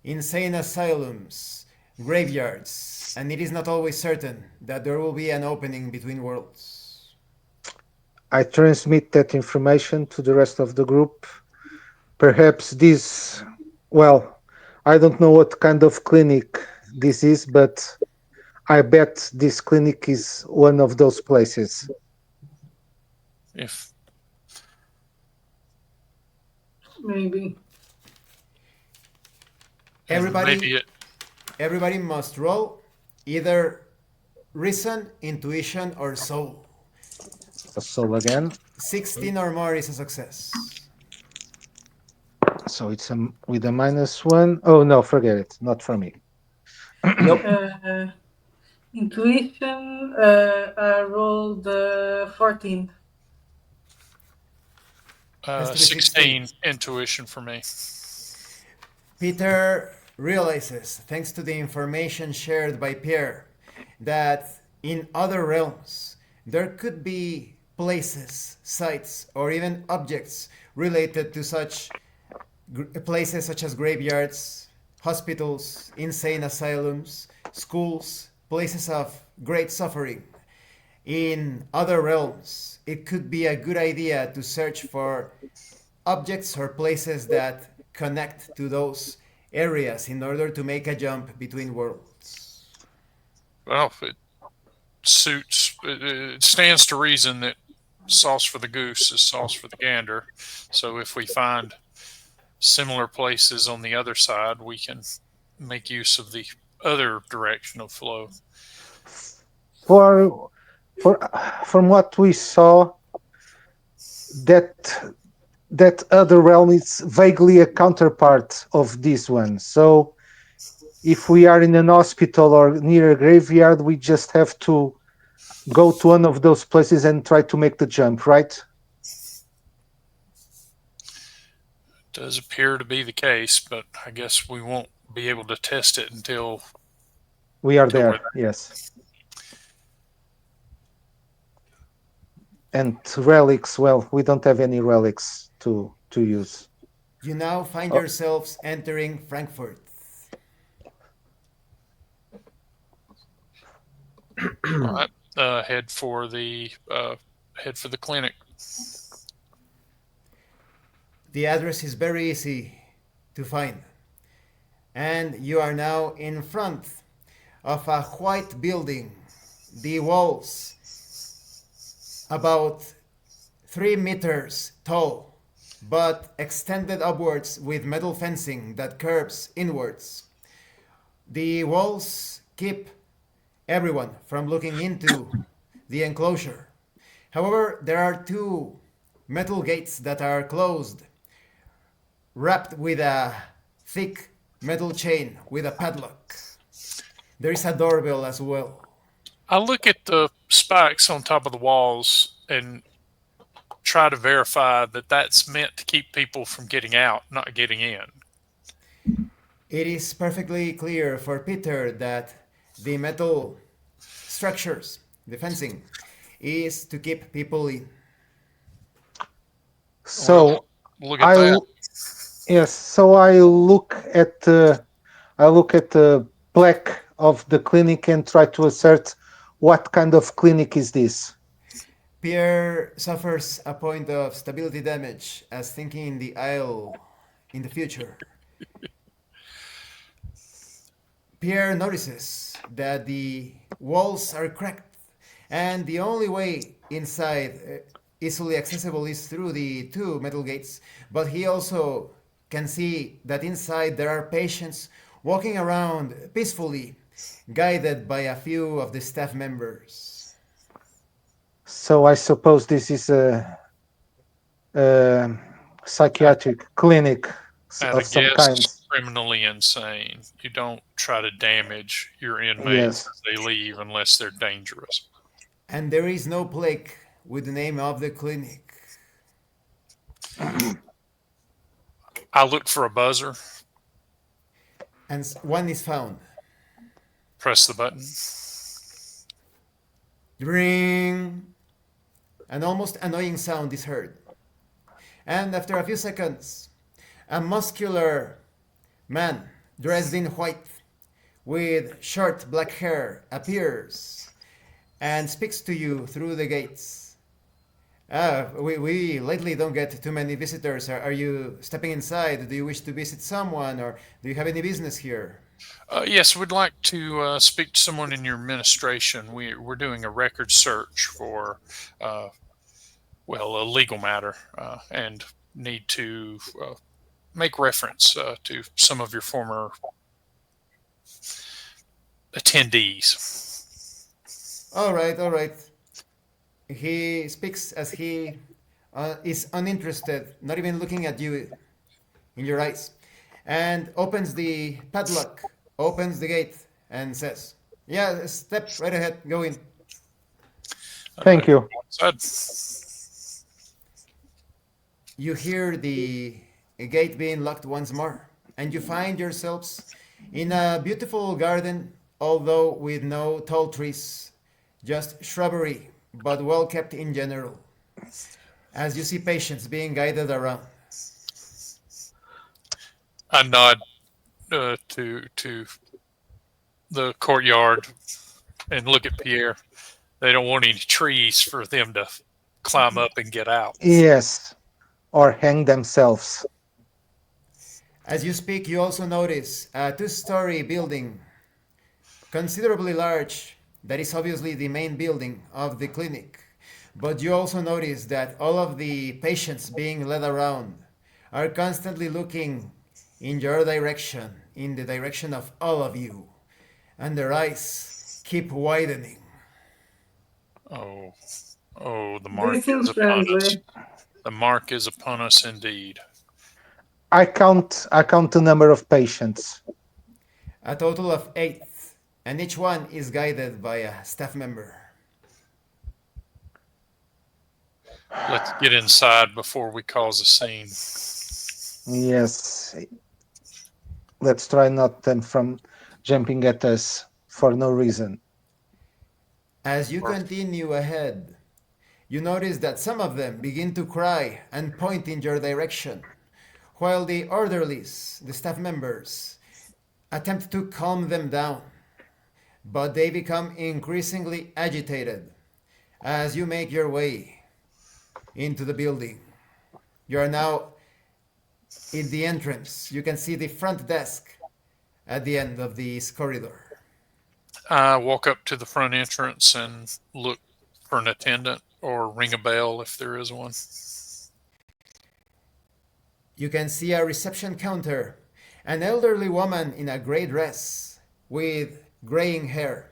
insane asylums, graveyards, and it is not always certain that there will be an opening between worlds. I transmit that information to the rest of the group. Perhaps this, well, I don't know what kind of clinic this is, but I bet this clinic is one of those places. If Maybe. Everybody, maybe it. everybody must roll either reason, intuition, or soul. So again, 16 or more is a success. so it's with a -1. Oh no, forget it. Not for me. Nope. Intuition, I rolled 14. Has to be 16. 16 intuition for me. Peter realizes, thanks to the information shared by Pierre, that in other realms there could be places, sites, or even objects related to such places such as graveyards, hospitals, insane asylums, schools, places of great suffering. In other realms, it could be a good idea to search for objects or places that connect to those areas in order to make a jump between worlds. Well, it stands to reason that sauce for the goose is sauce for the gander. So if we find similar places on the other side, we can make use of the other direction of flow. For for from what we saw, that that other realm is vaguely a counterpart of this one. So if we are in an hospital or near a graveyard, we just have to go to one of those places and try to make the jump, right? Does appear to be the case, but I guess we won't be able to test it until We are we're there, yes. And relics, well, we don't have any relics to use. You now find Oh, yourselves entering Frankfurt. all right. Head for the clinic. The address is very easy to find, and you are now in front of a white building. The walls about 3 meters tall, but extended upwards with metal fencing that curves inwards. The walls keep everyone from looking into the enclosure. However, there are two metal gates that are closed, wrapped with a thick metal chain with a padlock. There is a doorbell as well. I look at the spikes on top of the walls and try to verify that that's meant to keep people from getting out, not getting in. It is perfectly clear for Peter that the metal structures, the fencing, is to keep people in. so Look at I that. yes, so I look at the plaque of the clinic and try to assert what kind of clinic is this. Pierre suffers a point of stability damage as thinking in the aisle in the future. Pierre notices that the walls are cracked, and the only way inside easily accessible is through the two metal gates. But he also can see that inside there are patients walking around peacefully, guided by a few of the staff members. So I suppose this is a psychiatric clinic At a of some kind. guest criminally insane. You don't try to damage your inmates Yes. as they leave unless they're dangerous. And there is no plaque with the name of the clinic. I look for a buzzer, And one is found. press the button. Ring. an almost annoying sound is heard. And after a few seconds, a muscular man dressed in white with short black hair appears and speaks to you through the gates. We lately don't get too many visitors. Are you stepping inside? Do you wish to visit someone, or do you have any business here? Yes, we'd like to speak to someone in your administration. We're doing a record search for, a legal matter, and need to make reference to some of your former attendees. All right, all right. He speaks as he is uninterested, not even looking at you in your eyes, and opens the padlock, opens the gate, and says, "Yeah, step right ahead, go in." Thank you. You hear the gate being locked once more, and you find yourselves in a beautiful garden, although with no tall trees, just shrubbery, but well kept in general, as you see patients being guided around. I nod to the courtyard and look at Pierre. They don't want any trees for them to climb up and get out. Yes, or hang themselves. As you speak, you also notice a two-story building, considerably large, that is obviously the main building of the clinic. But you also notice that all of the patients being led around are constantly looking in your direction, in the direction of all of you, and their eyes keep widening. Oh, the They mark seem is upon us. friendly. The mark is upon us indeed. I count the number of patients. A total of 8, and each one is guided by a staff member. Let's get inside before we cause a scene. Yes. Let's try not them from jumping at us for no reason. As you continue ahead, you notice that some of them begin to cry and point in your direction, while the orderlies, the staff members, attempt to calm them down. But they become increasingly agitated as you make your way into the building. You are now in the entrance. You can see the front desk at the end of this corridor. I walk up to the front entrance and look for an attendant or ring a bell if there is one. You can see a reception counter, an elderly woman in a gray dress with graying hair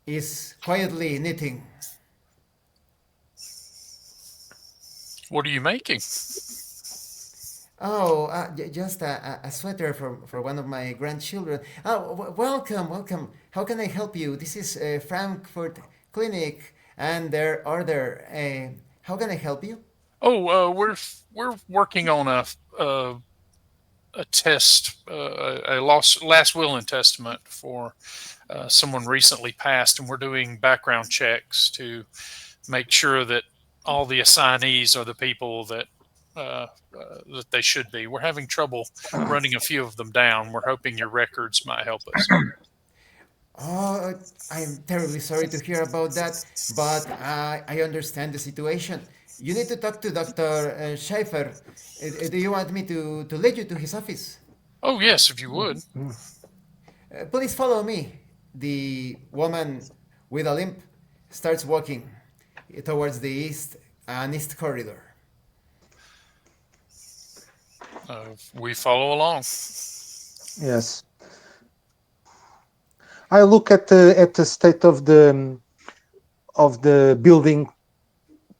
is quietly knitting. What are you making? Oh, just a sweater for one of my grandchildren. Oh, welcome, welcome. How can I help you? This is Frankfurt Clinic and their order. How can I help you? Oh, we're working on a test, a last will and testament for someone recently passed, and we're doing background checks to make sure that all the assignees are the people that they should be. We're having trouble running a few of them down. We're hoping your records might help us. Oh, I'm terribly sorry to hear about that, but I understand the situation. You need to talk to Dr. Schaefer. Do you want me to lead you to his office? Oh, yes, if you would. Please follow me. The woman with a limp starts walking towards the east corridor. We follow along. Yes. I look at the state of the building,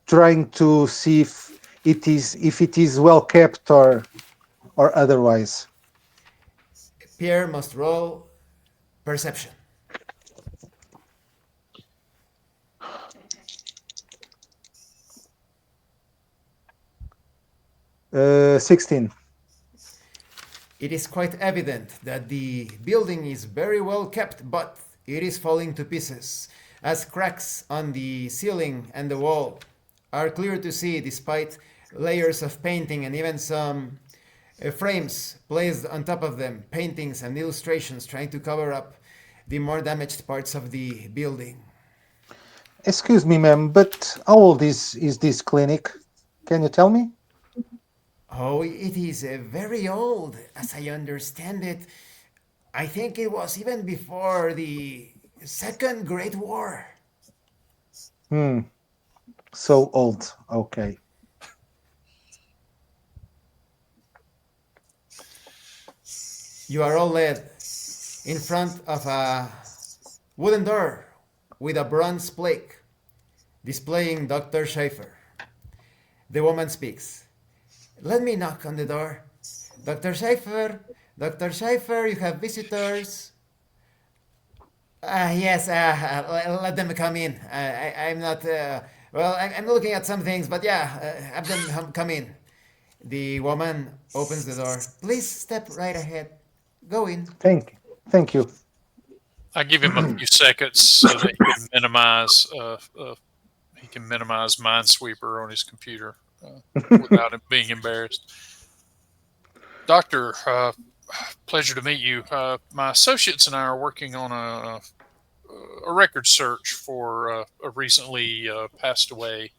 trying to see if it is well kept or otherwise. Pierre must roll perception. 16. It is quite evident that the building is very well kept, but it is falling to pieces as cracks on the ceiling and the wall are clear to see despite layers of painting and even some frames placed on top of them, paintings and illustrations trying to cover up the more damaged parts of the building. Excuse me, ma'am, but how old is this clinic? Can you tell me? Oh, it is very old, as I understand it. I think it was even before the Second Great War. Hmm, so old. Okay. You are all led in front of a wooden door with a bronze plaque displaying Dr. Schaefer. The woman speaks. Let me knock on the door. Dr. Schaefer, Dr. Schaefer, you have visitors. Yes, let them come in. I'm not, well, I'm looking at some things, but yeah, have them come in. The woman opens the door. Please step right ahead. Go in. Thank you. I give him a few seconds so that he can minimize Minesweeper on his computer without him being embarrassed. Doctor, pleasure to meet you. My associates and I are working on a record search for a recently passed away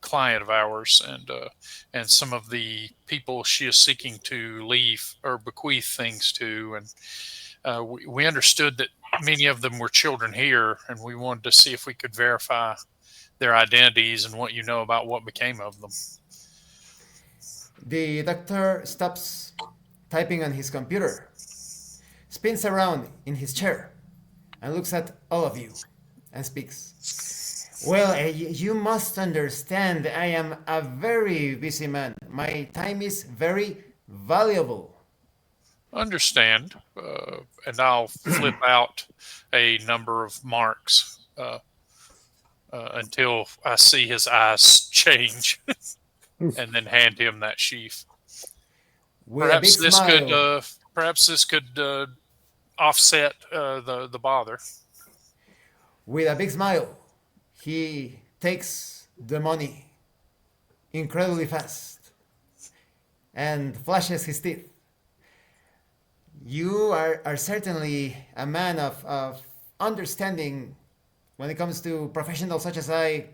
client of ours, and some of the people she is seeking to leave or bequeath things to. And we understood that many of them were children here, and we wanted to see if we could verify their identities and what you know about what became of them. The doctor stops typing on his computer, spins around in his chair, and looks at all of you and speaks. Well, you must understand I am a very busy man. My time is very valuable. Understand, and I'll flip out a number of marks until I see his eyes change, and then hand him that sheaf. With a big smile. Perhaps this could offset the bother. With a big smile, he takes the money incredibly fast and flashes his teeth. You are certainly a man of understanding when it comes to professionals such as I.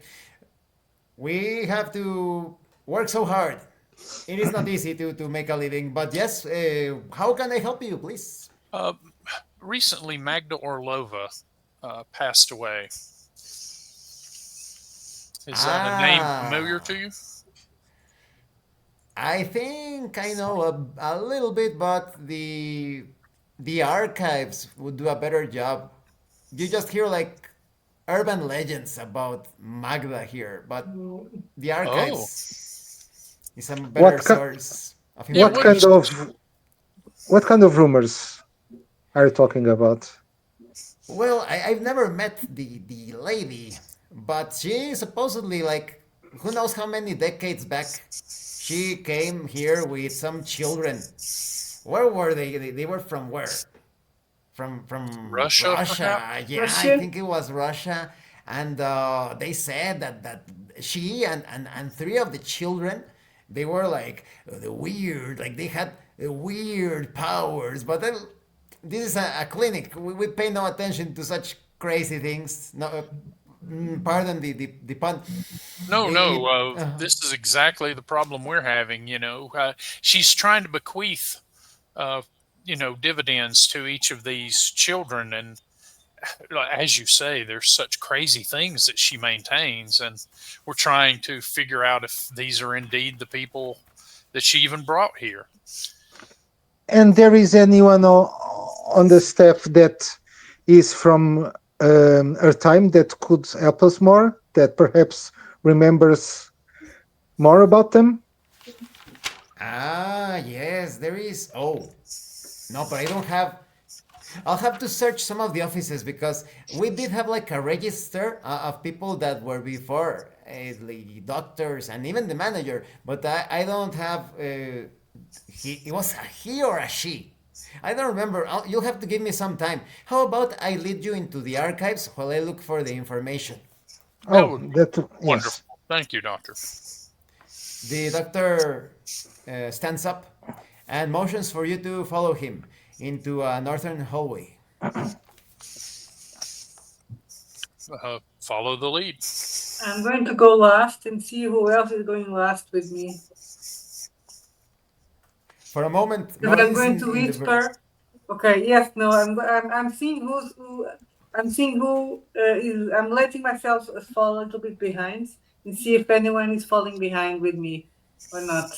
We have to work so hard. It is not easy to make a living, but yes, how can I help you, please? Uh, Recently, Magda Orlova passed away. Is that a name familiar to you? I think I know a little bit, but the archives would do a better job. You just hear like urban legends about Magda here, but the Oh, archives is a better What source of yeah. what kind information. of rumors are you talking about? Well, I've never met the lady, but she supposedly, like, who knows how many decades back, she came here with some children. Where were they? They were from where? From Russia, perhaps? Russia. Yeah, I Question? think it was Russia. And they said that she and three of the children, they were like the weird, like they had weird powers. But then this is a clinic. We pay no attention to such crazy things. No, pardon the pun. No, no. Uh, This is exactly the problem we're having. She's trying to bequeath, uh, dividends to each of these children, and as you say, there's such crazy things that she maintains, and we're trying to figure out if these are indeed the people that she even brought here. And there is anyone on the staff that is from her time that could help us more, that perhaps remembers more about them? yes, there is. Oh, no, but I don't have. I'll have to search some of the offices because we did have like a register of people that were before the doctors and even the manager, but I don't have. It was a he or a she. I don't remember. You'll have to give me some time. How about I lead you into the archives while I look for the information? That Oh, would be that wonderful. yes. Thank you, Doctor. The doctor stands up and motions for you to follow him into a northern hallway. Follow the lead. I'm going to go last and see who else is going last with me. For a moment, Because I'm Marlin's going to in the whisper. Okay. Yes. No. I'm seeing who. I'm seeing who is. I'm letting myself fall a little bit behind and see if anyone is falling behind with me or not.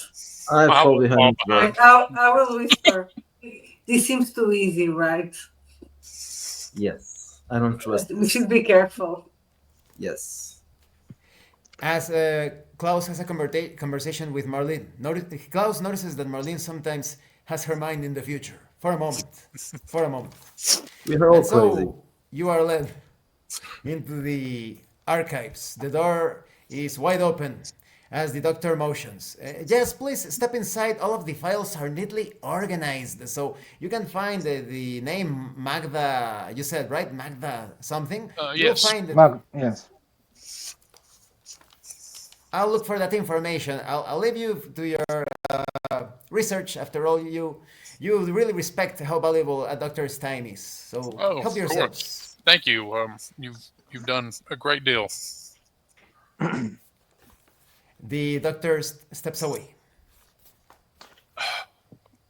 I I fall will fall behind, but I will whisper. This seems too easy, right? yes, I don't trust We this. should be careful. Yes. As Klaus has a conversation with Marlene. Klaus notices that Marlene sometimes has her mind in the future. For a moment. For a moment. We are all And crazy. so you are led into the archives. The door is wide open as the doctor motions. Yes, please step inside. All of the files are neatly organized. So you can find the name Magda, you said, right? Magda something. You'll Yes. find it. Yes. I'll look for that information. I'll leave you to your research. After all, you really respect how valuable a doctor's time is. So Oh, help of yourselves. course. Thank you. You've done a great deal. The doctor steps away. I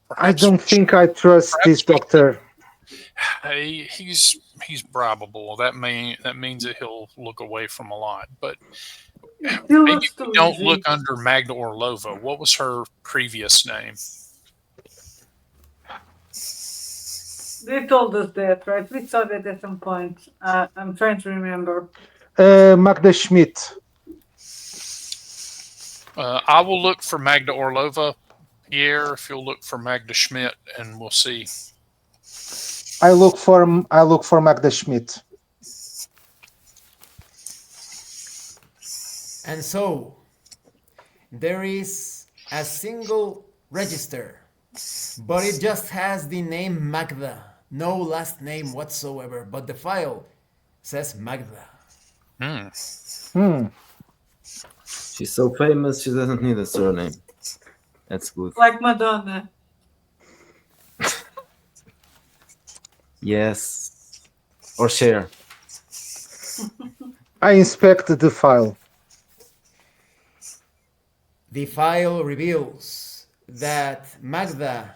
Perhaps, don't think I trust this perhaps we doctor. hey, he's bribable. That means that he'll look away from a lot. But It still maybe looks we too don't look easy. under Magda Orlova. What was her previous name? They told us that, right? We saw that at some point. I'm trying to remember. Magda Schmidt. I will look for Magda Orlova. Pierre, if you'll look for Magda Schmidt, and we'll see. I look for Magda Schmidt. And so there is a single register, but it just has the name Magda, no last name whatsoever. But the file says Magda. Hmm. She's so famous, she doesn't need a surname. That's good. Like Madonna. Yes. Or share. I inspect the file. The file reveals that Magda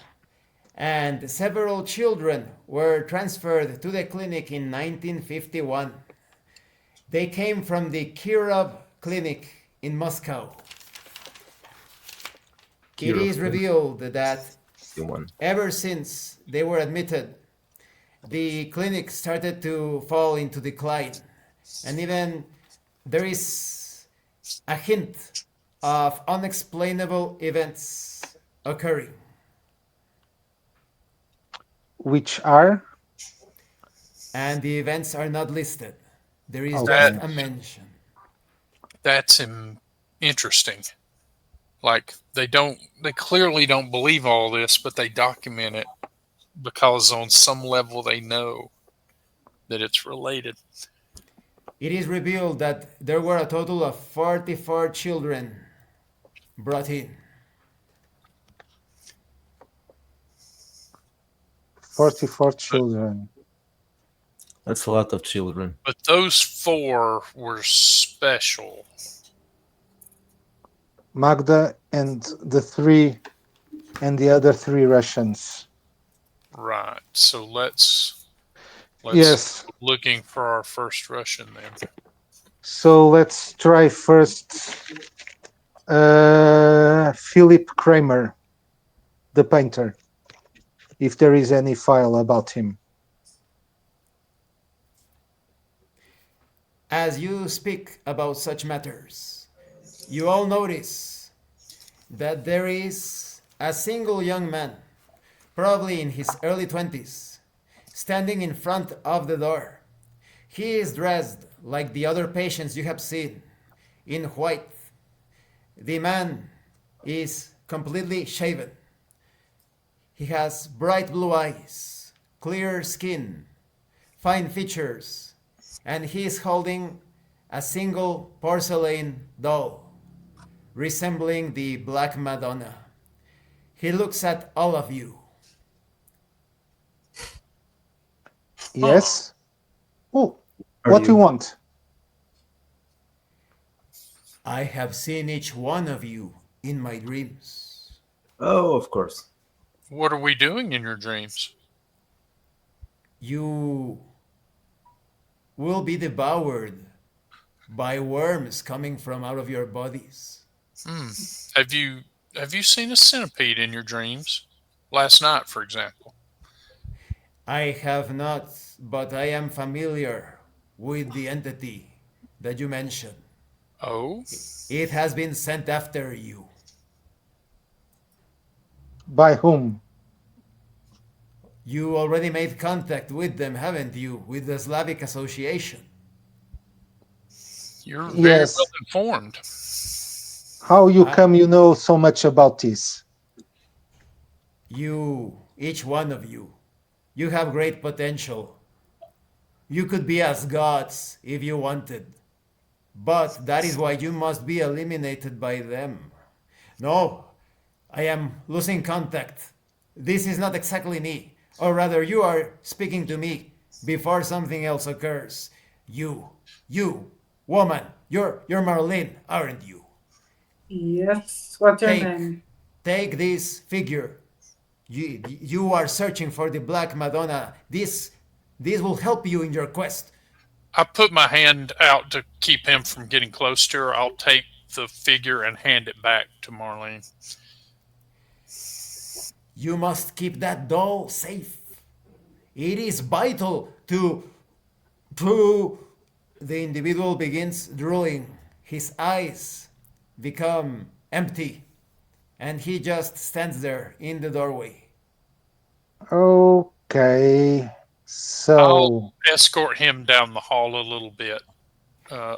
and several children were transferred to the clinic in 1951. They came from the Kirov clinic in Moscow. It is revealed that ever since they were admitted, the clinic started to fall into decline. And even there is a hint of unexplainable events occurring. Which are? And the events are not listed. There is Okay. just a mention. That's interesting. Like they clearly don't believe all this, but they document it because on some level they know that it's related. It is revealed that there were a total of 44 children brought in. 44 children. That's a lot of children. But those 4 were special. Magda and the other 3 Russians. Right. So let's Yes. go looking for our first Russian then. So let's try first Philip Kramer, the painter, if there is any file about him. As you speak about such matters, you all notice that there is a single young man, probably in his early 20s, standing in front of the door. He is dressed like the other patients you have seen, in white. The man is completely shaven. He has bright blue eyes, clear skin, fine features, and he is holding a single porcelain doll resembling the Black Madonna. He looks at all of you. Yes. Oh, Are what do you you? want? I have seen each one of you in my dreams. Oh, of course. What are we doing in your dreams? You will be devoured by worms coming from out of your bodies. Hmm. Have you seen a centipede in your dreams? Last night, for example. I have not, but I am familiar with the entity that you mentioned. Oh, It has been sent after you. By whom? You already made contact with them, haven't you? With the Slavic Association. you're very well Yes. informed. How you I, come you know so much about this? you, each one of you have great potential. You could be as gods if you wanted. But that is why you must be eliminated by them. No, I am losing contact. This is not exactly me. Or rather, you are speaking to me before something else occurs. You, woman, you're Marlene, aren't you? Yes. What's your Take, name? take this figure. You are searching for the Black Madonna. This will help you in your quest. I put my hand out to keep him from getting close to her. I'll take the figure and hand it back to Marlene. You must keep that doll safe. It is vital to the individual begins drooling. His eyes become empty and he just stands there in the doorway. Okay. I'll So, escort him down the hall a little bit,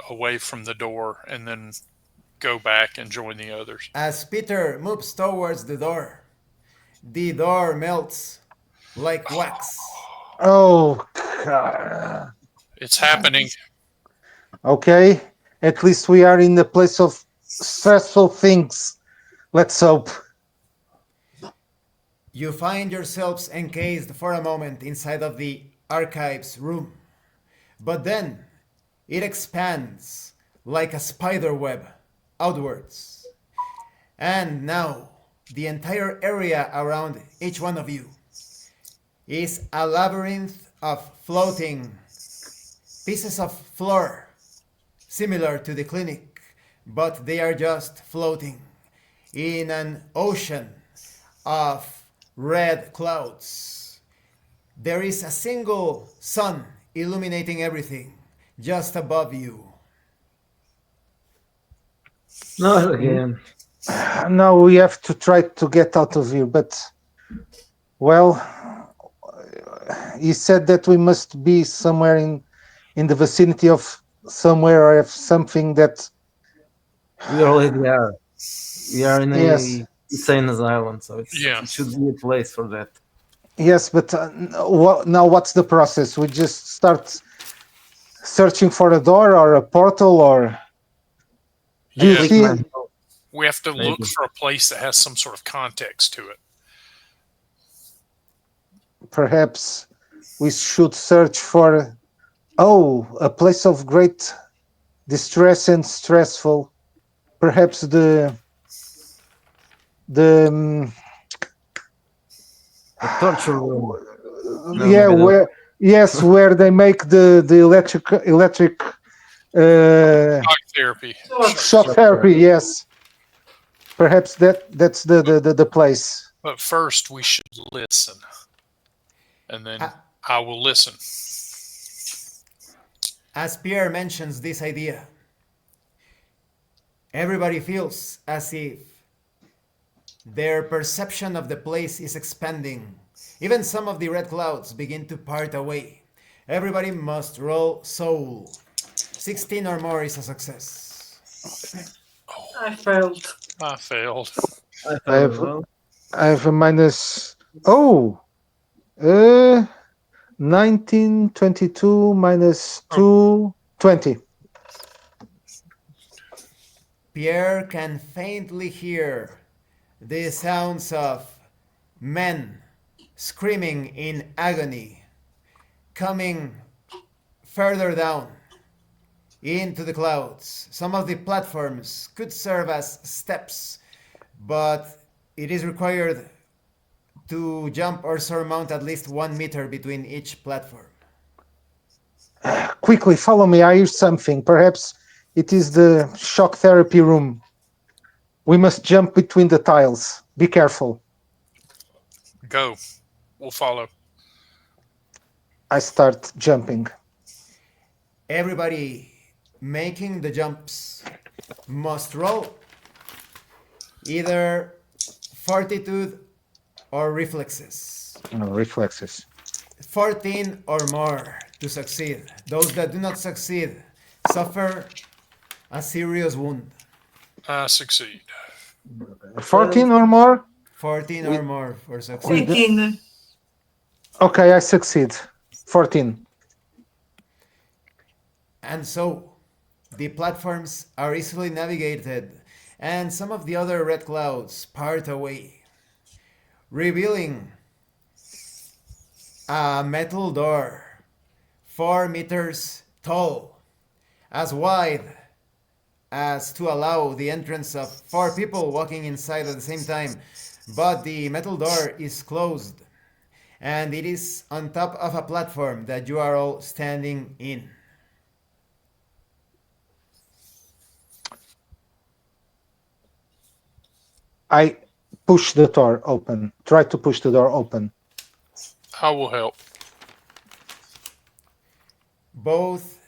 away from the door, and then go back and join the others. As Peter moves towards the door melts like wax. oh, God. It's happening. Okay. At least we are in the place of stressful things. Let's hope. You find yourselves encased for a moment inside of the archives room. But then it expands like a spider web outwards. And now the entire area around each one of you is a labyrinth of floating pieces of floor, similar to the clinic, but they are just floating in an ocean of red clouds. There is a single sun illuminating everything just above you. Not again. Now we have to try to get out of here, but, well, he said that we must be somewhere in the vicinity of somewhere or have something that, We already are. We are in yes, a insane asylum, so Yeah. it should be a place for that. yes, but now what's the process? We just start searching for a door or a portal, or do you Yeah. see? We have to look Maybe. for a place that has some sort of context to it. Perhaps we should search for, a place of great distress and stressful. Perhaps the A torture room. No, yeah, maybe not. where they make the electric Shock therapy. shock therapy. Yes, perhaps that's the place. But first, we should listen. And then I will listen. As Pierre mentions this idea, everybody feels as if their perception of the place is expanding. Even some of the red clouds begin to part away. Everybody must roll soul. 16 or more is a success. I failed. I failed. I I have well, I have a minus Oh, uh, 19, 22 minus 2, 20. Pierre can faintly hear the sounds of men screaming in agony coming further down into the clouds. Some of the platforms could serve as steps, but it is required to jump or surmount at least 1 meter between each platform. Quickly, follow me. I hear something. Perhaps it is the shock therapy room. We must jump between the tiles. Be careful. Go. We'll follow. I start jumping. Everybody making the jumps must roll either fortitude or reflexes. Reflexes. 14 or more to succeed. Those that do not succeed suffer a serious wound. I succeed. 14 or more? 14 or more for success. 18. Okay, I succeed. 14. And so, the platforms are easily navigated, and some of the other red clouds part away, revealing a metal door 4 meters tall, as wide as to allow the entrance of 4 people walking inside at the same time. But the metal door is closed, and it is on top of a platform that you are all standing in. I push the door open. Try to push the door open. I will help. Both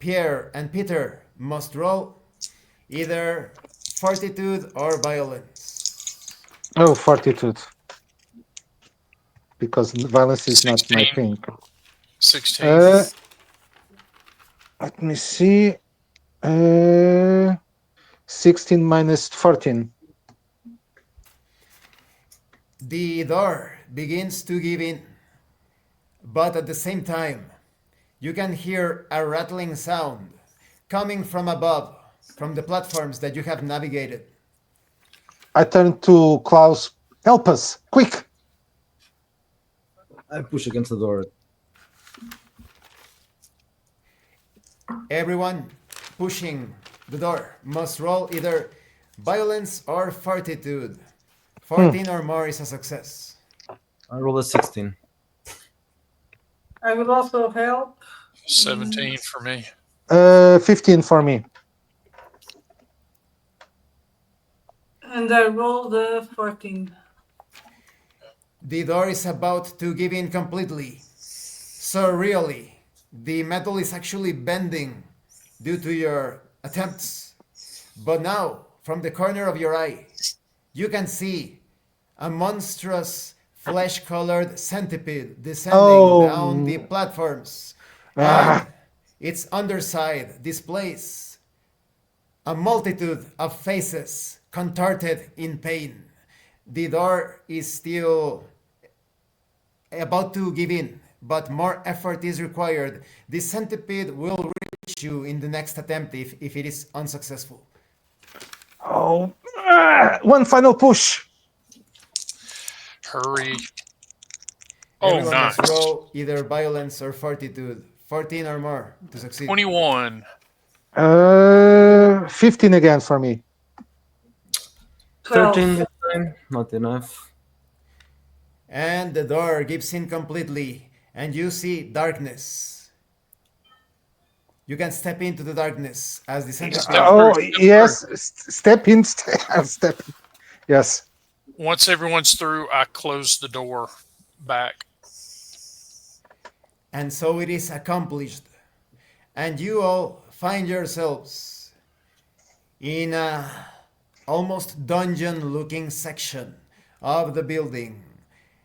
Pierre and Peter must roll either fortitude or violence. Oh, fortitude. Because violence is not my 16. thing. 16. Let me see. 16 minus 14. The door begins to give in, but at the same time, you can hear a rattling sound coming from above, from the platforms that you have navigated. I turn to Klaus. Help us, quick! I push against the door. Everyone pushing the door must roll either violence or fortitude. 14 or more is a success. I roll a 16. I will also help. 17 for me. 15 for me. And I rolled a 14. The door is about to give in completely. So really, the metal is actually bending due to your attempts. But now, from the corner of your eye, you can see a monstrous flesh-colored centipede descending down the platforms. And its underside displays a multitude of faces contorted in pain. The door is still about to give in, but more effort is required. The centipede will reach you in the next attempt if it is unsuccessful. Oh, one final push. Hurry. Oh, Everyone nice. must roll either violence or fortitude, 14 or more to succeed. 21. 15 again for me. 12. 13 this time, not enough. And the door gives in completely, and you see darkness. You can step into the darkness as the centipede. Oh, yes. Step in. Step. Yes. Once everyone's through, I close the door back. And so it is accomplished. And you all find yourselves in a almost dungeon-looking section of the building.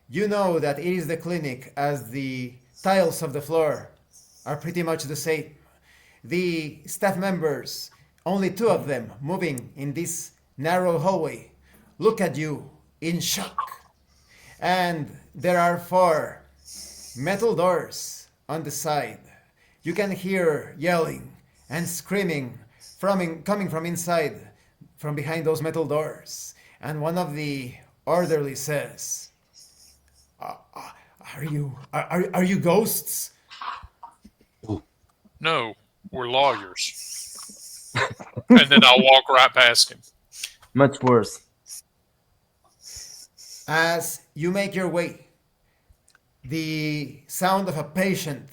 You know that it is the clinic, as the tiles of the floor are pretty much the same. The staff members, only 2 of them moving in this narrow hallway, look at you in shock. And there are four metal doors on the side. You can hear yelling and screaming coming from inside, from behind those metal doors. And one of the orderly says, are you ghosts? No, we're lawyers. And then I'll walk right past him. Much worse. As you make your way, the sound of a patient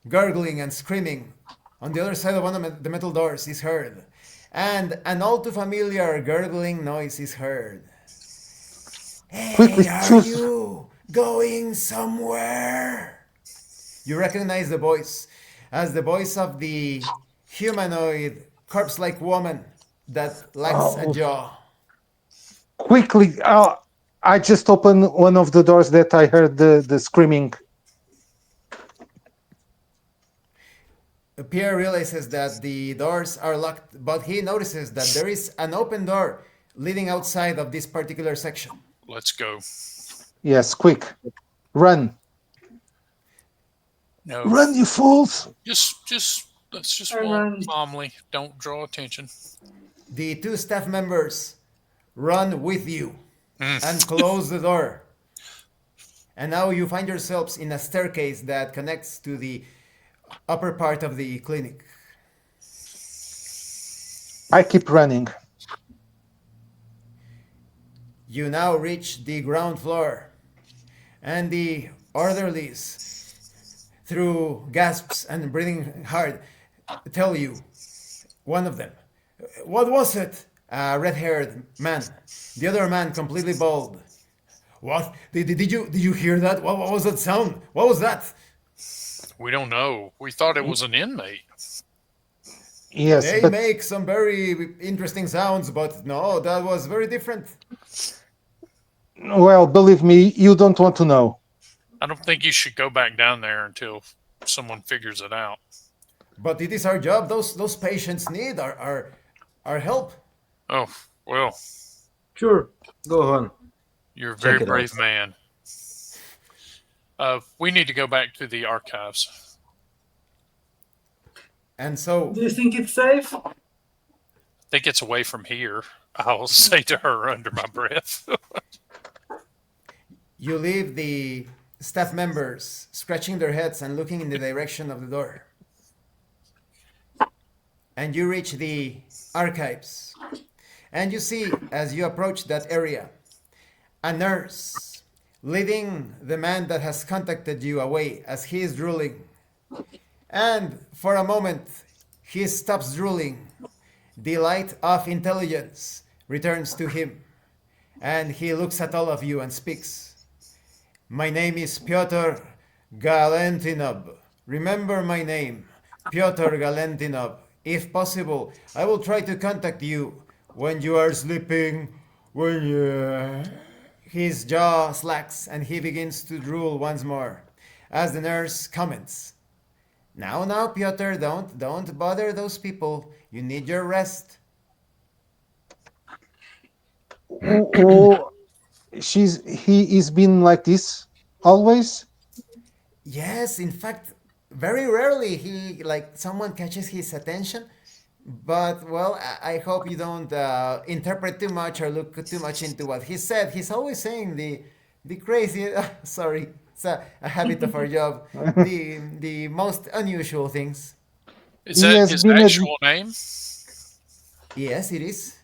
gurgling and screaming on the other side of one of the metal doors is heard, and an all too familiar gurgling noise is heard. Quickly Hey, are choose. you going somewhere? You recognize the voice as the voice of the humanoid, corpse-like woman that lacks a Oh, jaw. quickly. I just opened one of the doors that I heard the screaming. Pierre realizes that the doors are locked, but he notices that there is an open door leading outside of this particular section. Let's go. Yes, quick. Run. No, Run, you fools. just let's just I walk run. calmly. Don't draw attention. The two staff members run with you and close the door. And now you find yourselves in a staircase that connects to the upper part of the clinic. I keep running. You now reach the ground floor, and the orderlies, through gasps and breathing hard, tell you, one of them, what was it? A red-haired man. The other man, completely bald. What? Did you hear that? What was that sound? What was that? We don't know. We thought it was an inmate. Yes, They but make some very interesting sounds, but no, that was very different. well, believe me, you don't want to know. I don't think you should go back down there until someone figures it out. But it is our job. Those patients need our help. Oh, well, Sure. Go on. you're a Check very it out. brave man. We need to go back to the archives. And so Do you think it's safe? I think it's away from here. I'll say to her under my breath. you leave the staff members scratching their heads and looking in the direction of the door. And you reach the archives. And you see, as you approach that area, a nurse leading the man that has contacted you away as he is drooling. And for a moment, he stops drooling. The light of intelligence returns to him. And he looks at all of you and speaks. My name is Pyotr Galentinov. Remember my name, Pyotr Galentinov. If possible, I will try to contact you when you are sleeping, when you... His jaw slacks and he begins to drool once more as the nurse comments. Now, Pyotr, don't bother those people. You need your rest. Oh, he is been like this always. Yes, in fact, very rarely he someone catches his attention. But well, I hope you don't interpret too much or look too much into what he said. He's always saying the crazy. Sorry, it's a habit of our job. The most unusual things. Is He that has his been actual name? Yes, it is.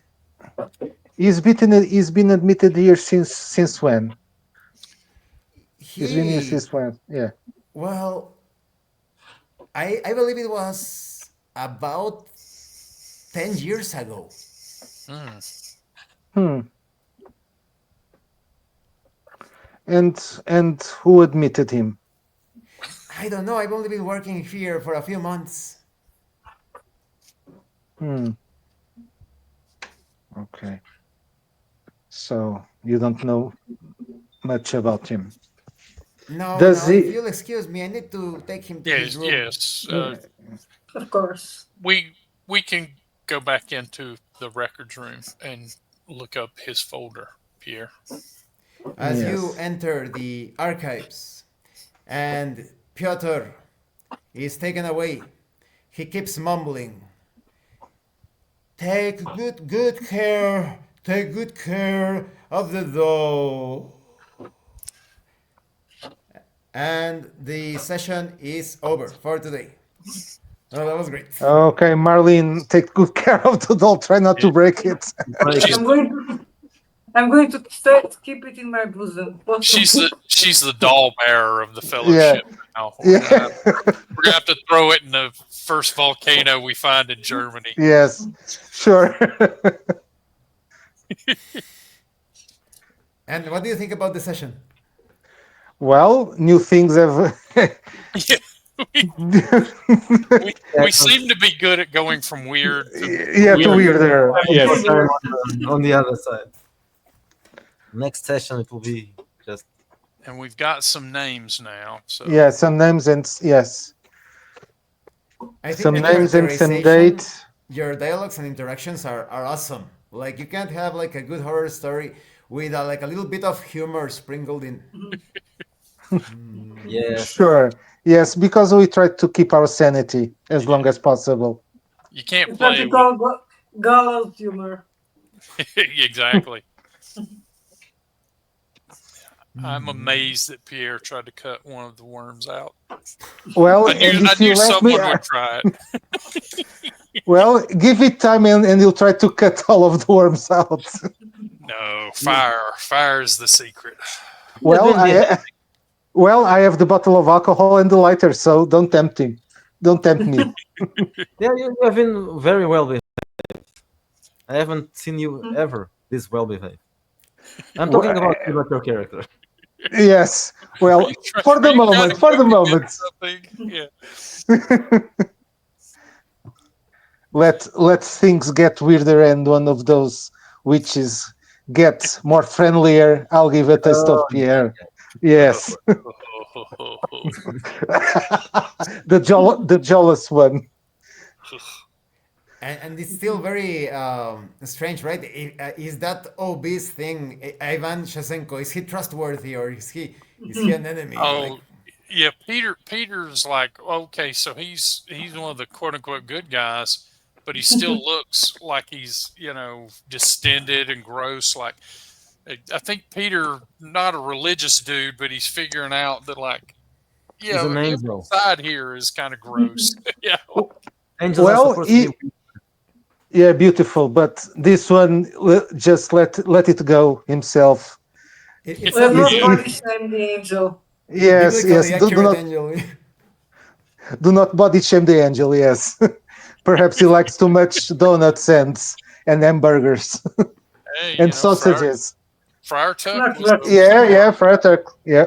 He's been admitted here since when? He's been here He since when? Yeah. well, I believe it was about 10 years ago. Hmm. Hmm. And who admitted him? I don't know. I've only been working here for a few months. Hmm. Okay. So you don't know much about him. No, Does no. If he? you'll excuse me, I need to take him to his Yes, room. yes. Of course. We can go back into the records room and look up his folder, Pierre. as you Yes. enter the archives and Piotr is taken away, he keeps mumbling, take good care of the doll. And the session is over for today. Oh, that was great. Okay, Marlene, take good care of the doll. Try not to break it. Break She's it. I'm going to try to keep it in my bosom. she's the doll bearer of the Yeah. fellowship now. Yeah. We're gonna have to throw it in the first volcano we find in Germany. Yes. Sure. And what do you think about the session? Well, new things have. Yeah, we seem to be good at going from weird to Yeah, to weirder. Yes. On the other side. Next session it will be just and we've got some names now. So Yeah, some names and yes, I think some that your names and some characterization, date. your dialogues and interactions are awesome. Like you can't have like a good horror story with like a little bit of humor sprinkled in. yes. Sure. Yes, because we try to keep our sanity as long as possible. you can't It's what play you with call gallows humor. exactly. I'm amazed that Pierre tried to cut one of the worms out. Well, I and knew if you let me, someone would try it. well, give it time and you'll try to cut all of the worms out. No, fire is the secret. Well, I have the bottle of alcohol and the lighter, so don't tempt him. Don't tempt me. Yeah, you have been very well behaved. I haven't seen you ever this well behaved. I'm talking about you, not your character. Yes. Well, for the moment, for the moment. Yeah. Let things get weirder and one of those witches gets more friendlier. I'll give a taste of Pierre. Yes. The jealous one. And it's still very strange, right? Is that obese thing, Ivan Shasenko, is he trustworthy or is he an enemy? Oh, yeah. Peter's like, okay, so he's one of the quote unquote good guys, but he still looks like he's distended and gross. Like, I think Peter, not a religious dude, but he's figuring out that He's an angel. side here is kind of gross. Yeah. Angels are supposed to be. Yeah, beautiful. But this one, just let it go himself. It's Let's not not body shame the angel. Yes, yes. Angel. Do not body shame the angel. Yes, perhaps he likes too much donuts and hamburgers Hey, and sausages. Friar Tuck. Yeah, Friar Tuck. Yeah.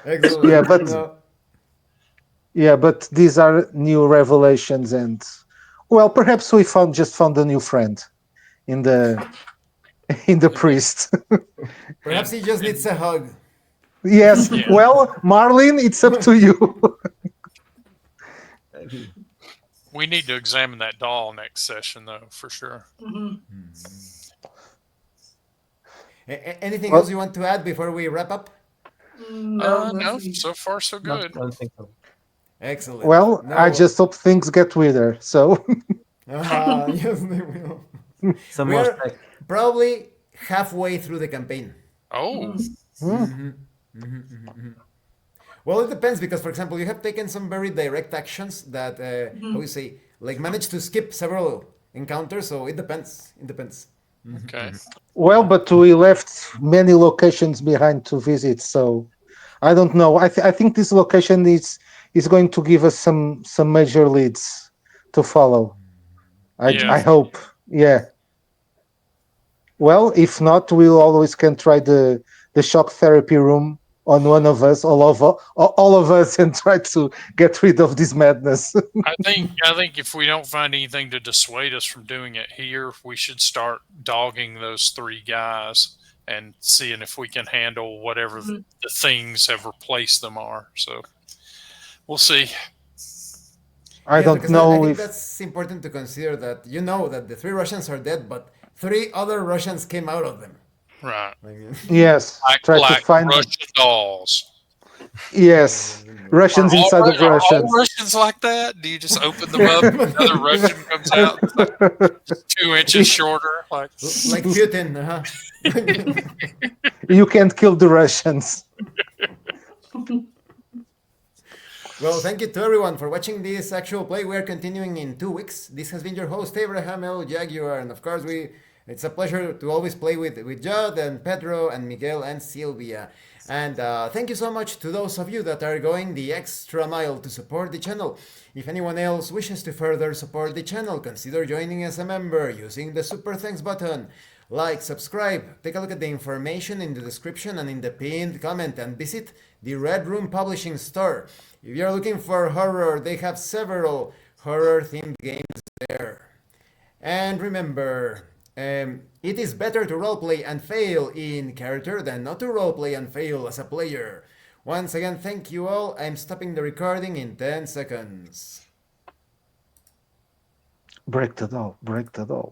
Excellent. Yeah, but these are new revelations, and well, perhaps we just found a new friend in the priest. Perhaps he just needs a hug. Yes. Yeah. Well, Marlene, it's up to you. We need to examine that doll next session, though, for sure. Anything else you want to add before we wrap up? No, so far so good. I don't think so. Excellent. Well, I just hope things get weirder. So. Yes, they will. We're probably halfway through the campaign. Oh. Well, it depends because, for example, you have taken some very direct actions that, how you say, like managed to skip several encounters. So it depends. It depends. Okay. Well, but we left many locations behind to visit, so I don't know. I think this location is going to give us some major leads to follow. I hope. Yeah. Well, if not, we always can try the shock therapy room on one of us, all of us, and try to get rid of this madness. I think if we don't find anything to dissuade us from doing it here, we should start dogging those three guys and seeing if we can handle whatever the things have replaced them are. So we'll see. I don't know I think that's important to consider that that the three Russians are dead, but 3 other Russians came out of them. Right. Yes, try to Like find them. Russian dolls. Yes, Russians Are all, inside of are all Russians. Russians like that? Do you just open them up and another Russian comes out like 2 inches shorter? Like Putin, huh? You can't kill the Russians. Well, thank you to everyone for watching this actual play. We are continuing in 2 weeks. This has been your host, Abraham L. Jaguar, and of course, it's a pleasure to always play with Judd and Pedro and Miguel and Silvia. And thank you so much to those of you that are going the extra mile to support the channel. If anyone else wishes to further support the channel, consider joining as a member using the Super Thanks button. Like, subscribe, take a look at the information in the description and in the pinned comment, and visit the Red Room Publishing store. If you're looking for horror, they have several horror-themed games there. And remember, it is better to roleplay and fail in character than not to roleplay and fail as a player. Once again, thank you all. I'm stopping the recording in 10 seconds. Break the doll, break the doll.